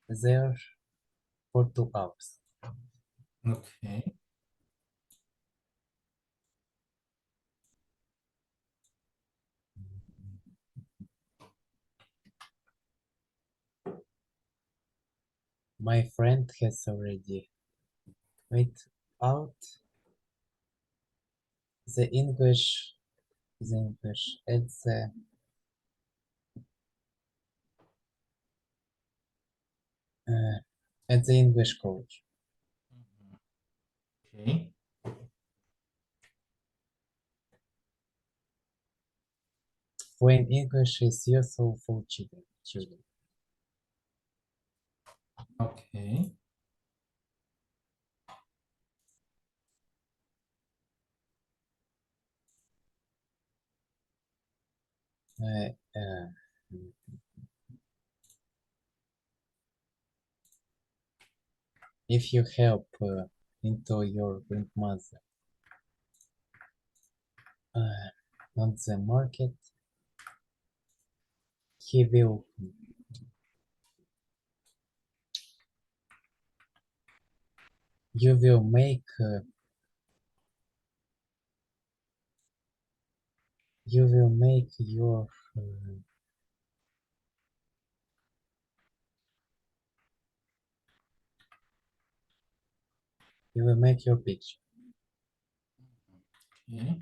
there for 2 hours. Окей. My friend has already made out the English at the English college. Окей. When English is useful for children. Окей. If you help into your grandmother on the market, he will you will make your picture. Окей.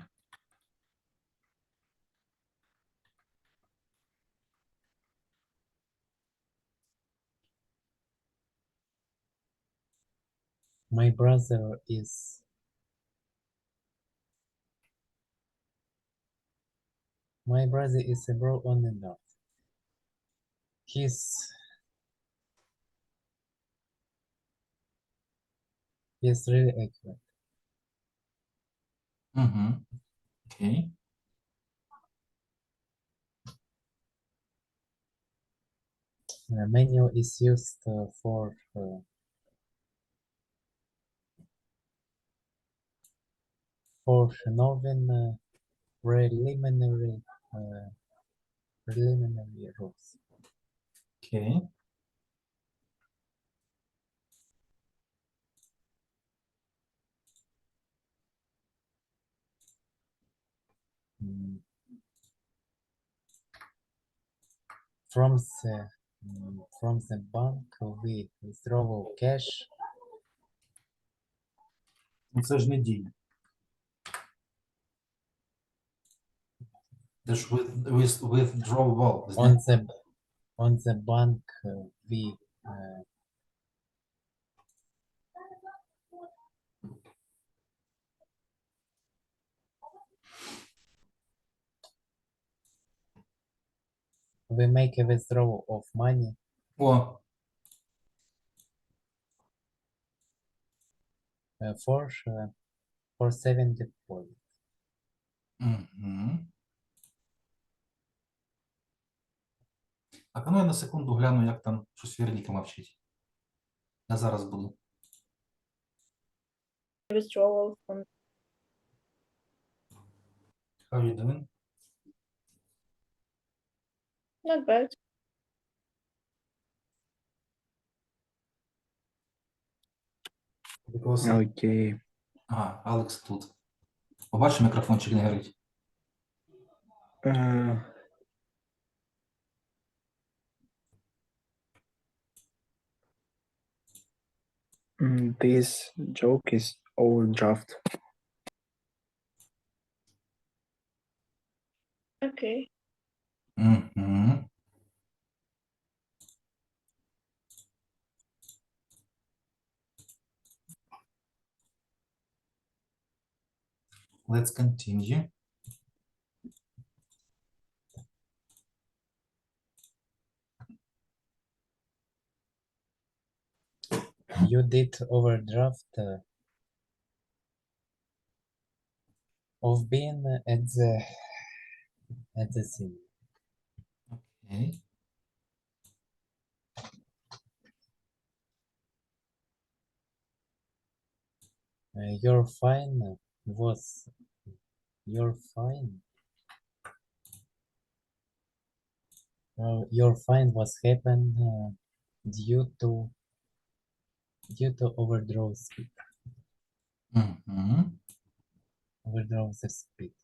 My brother is abroad on the north. He's really accurate. Угу. Окей. The menu is used for knowing preliminary rules. Окей. Mm. From the bank we withdraw cash. Ну, це ж не дія. Це ж withdrawal. On the bank we make a withdrawal of money О, for saving deposit. угу. Так, ну я на секунду гляну, як там щось Вероніка мовчить. Я зараз буду. Withdrawal from How are you doing? not bad. Because... Okay. Ага, Алекс тут. Побачиш, мікрофончик не горить. This joke is overdraft. Okay. Угу. Let's continue. You did overdraft of being at the scene. Okay. Your fine was your fine. Your fine was happened due to overdraw speed. Мгм. Overdraw the speed.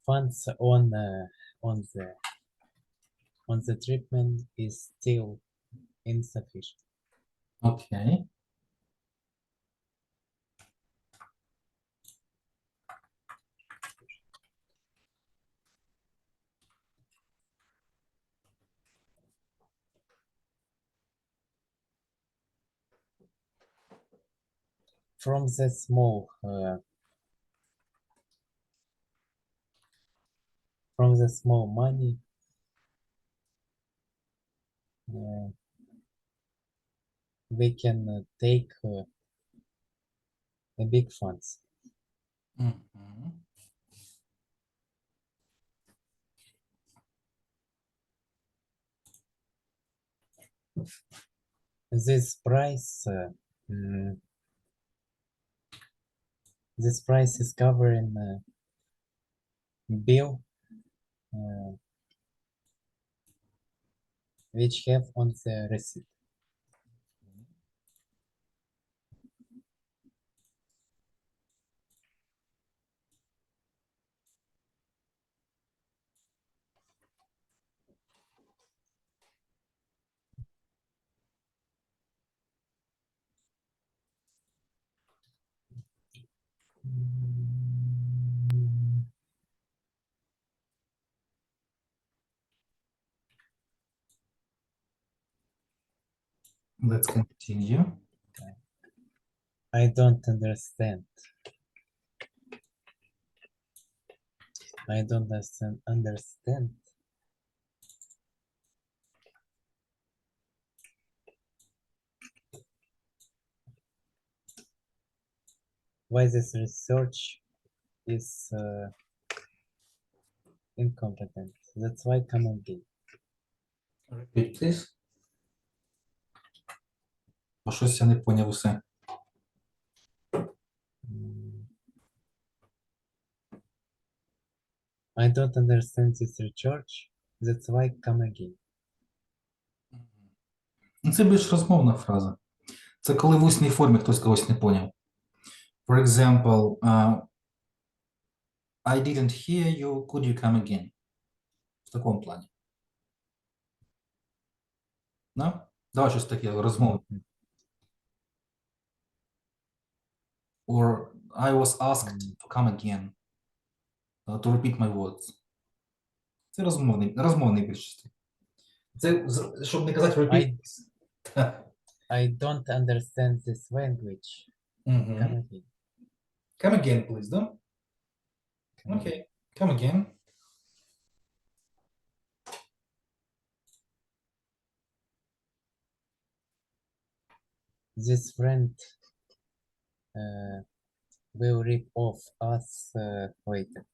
Funds on the treatment is still insufficient. Окей. From the small money we can take a big funds. Мгм. This price is covering bill which have on the receipt. Let's continue. I don't understand. I don't understand. Why this research is incompetent. That's why come again. Repeat, please. Бо щось я не поняв усе. I don't understand this research. That's why come again. Ну, це більш розмовна фраза. Це коли в усній формі хтось когось не поняв. For example, I didn't hear you, could you come again? В такому плані. Да? Давай щось таке розмовне. Or I was asked to come again. To repeat my words. Це розмовний більшості. Це, щоб не казати repeat. I don't understand this language. Мгм. Come again. Come again, please, да? Come Okay, come again. This friend will rip off us later.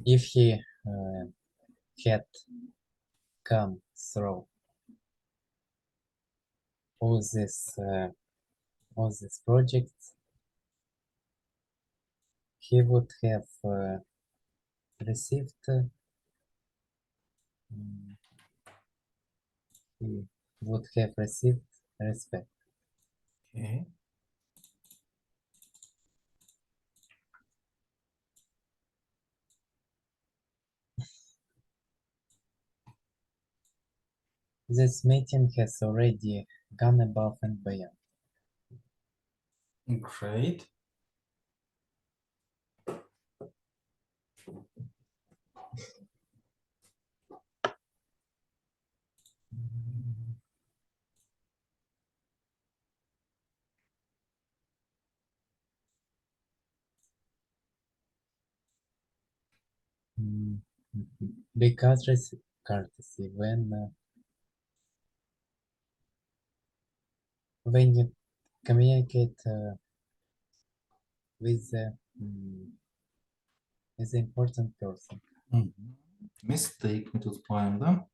If he had come through all this project, he would have received respect. Okay. This meeting has already gone above and beyond. Great. Be courtesy when you communicate with the important person. Mistake ми тут маємо, да?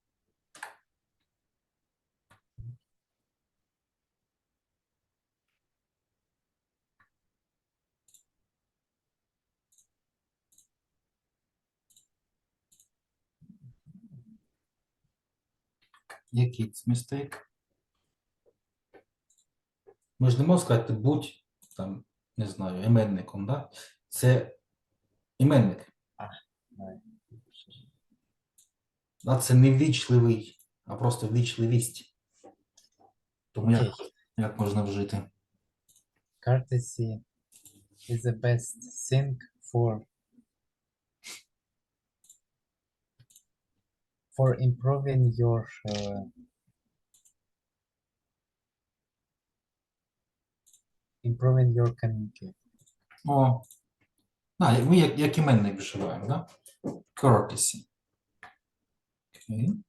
Який це mistake? Ми ж не можемо сказати, будь там, не знаю, іменником, да? Це іменник. А це не ввічливий, а просто ввічливість. Тому як можна вжити? Courtesy is the best thing for improving your communication. О, ми як іменник вживаємо, да? Courtesy. Okay.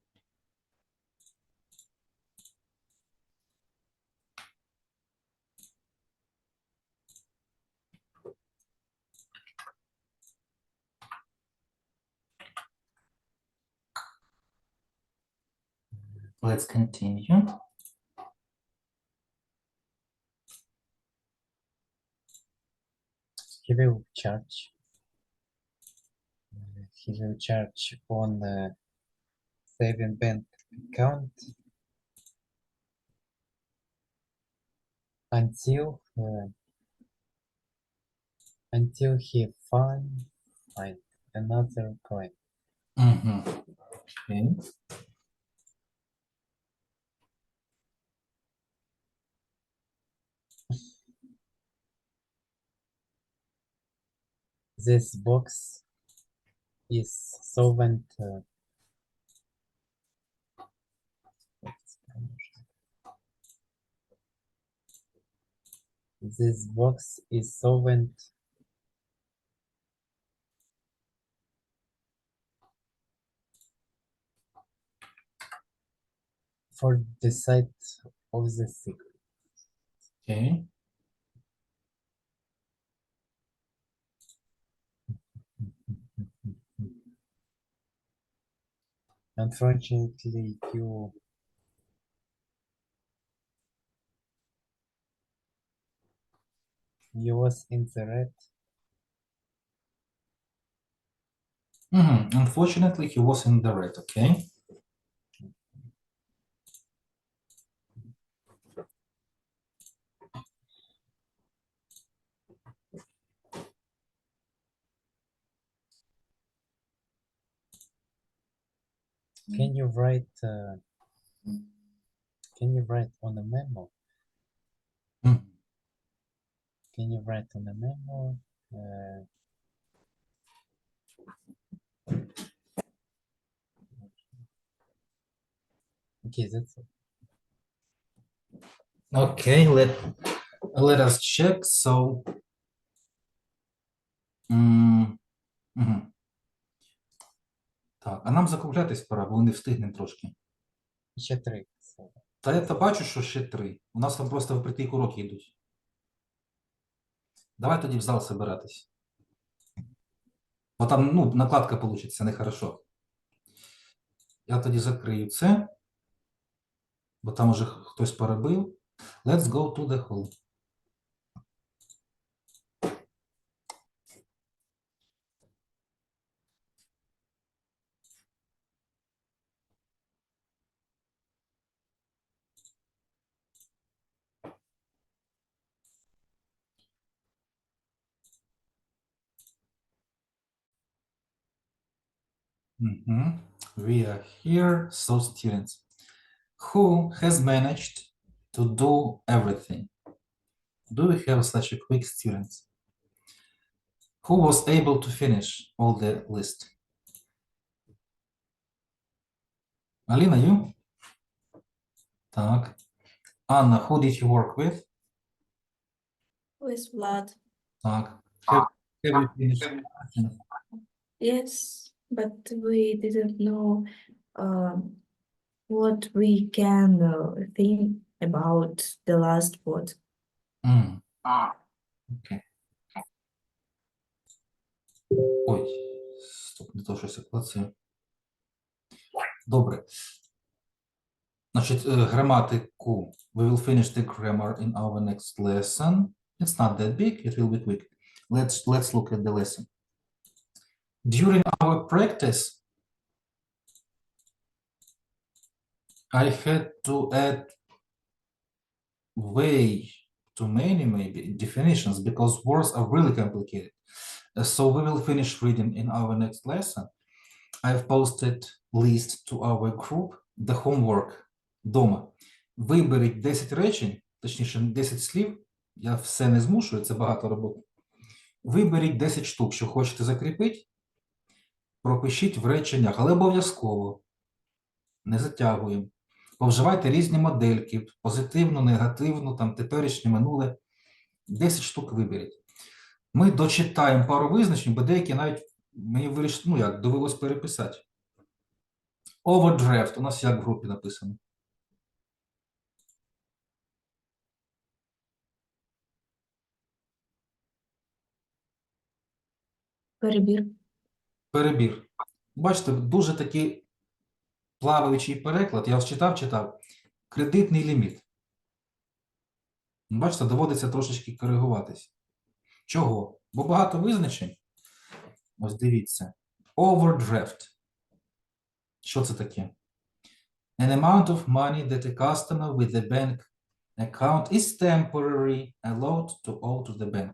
Let's continue. He will charge on the saving bank account until he find another coin. Okay. This box is solvent. This box is solvent for the site of the secret. Okay. Unfortunately, you was in the red. Unfortunately, he was in the red, okay? Can you write on a memo? Can you write on a memo? Okay, that's it. Okay, let us check. So, так, а нам закруглятись пора, бо не встигнемо трошки. Ще 3. Та я то бачу, що ще 3. У нас там просто впритик уроки йдуть. Давай тоді в зал собиратись. Бо там, ну, накладка получиться нехорошо. Я тоді закрию це, бо там уже хтось поробив. Let's go to the hall. We are here, so students. Who has managed to do everything? Do we have such a quick students? Who was able to finish all the list? Alina, you? Так. Anna, who did you work with? With blood. Так. Have you finished? Yes, but we didn't know what we can think about the last word. Окей. Ой, стоп, не то щось я клацаю. Добре. Значить, граматику. We will finish the grammar in our next lesson. It's not that big, it will be quick. Let's look at the lesson. During our practice, I had to add way too many maybe definitions because words are really complicated. So we will finish reading in our next lesson. I've posted list to our group, the homework дома. Виберіть 10 речень, точніше 10 слів, я все не змушую, це багато роботи. Виберіть 10 штук, що хочете закріпити, пропишіть в реченнях, але обов'язково, не затягуємо. Повживайте різні модельки, позитивну, негативну, там, теперішнє, минуле. 10 штук виберіть. Ми дочитаємо пару визначень, бо деякі навіть мені довелось переписати. Overdraft у нас як в групі написано. Перебір. Перебір. Бачите, дуже такий плаваючий переклад. Я читав. Кредитний ліміт. Бачите, доводиться трошечки коригуватись. Чого? Бо багато визначень. Ось дивіться. Overdraft. Що це таке? An amount of money that a customer with a bank account is temporarily allowed to owe to the bank.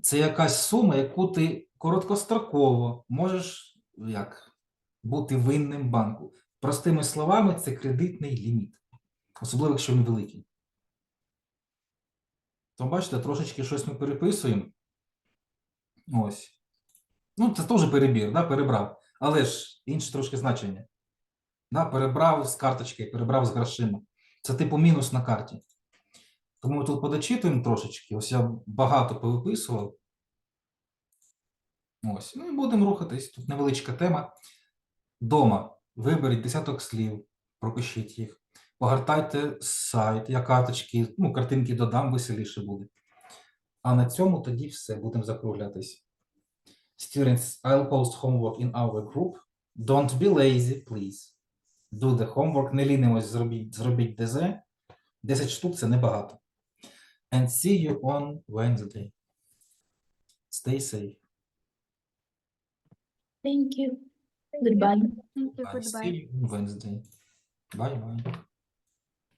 Це якась сума, яку ти короткостроково можеш бути винним банку. Простими словами, це кредитний ліміт. Особливо, якщо він великий. То, бачите, трошечки щось ми переписуємо. Ось. Це теж перебір, да? Перебрав. Але ж інше трошки значення. Да? Перебрав з карточки, перебрав з грошима. Це типу мінус на карті. Тому ми тут подочитуємо трошечки. Ось я багато повиписував. Ось. І будемо рухатись. Тут невеличка тема. Дома виберіть десяток слів, пропишіть їх. Погортайте сайт, я карточки, картинки додам, веселіше буде. А на цьому тоді все, будемо закруглятись. Students, I'll post homework in our group. Don't be lazy, please. Do the homework, не лінимось, зробіть ДЗ. 10 штук – це небагато. And see you on Wednesday. Stay safe. Thank you. Goodbye. Thank you, Bye. goodbye. See you on Wednesday. Bye-bye.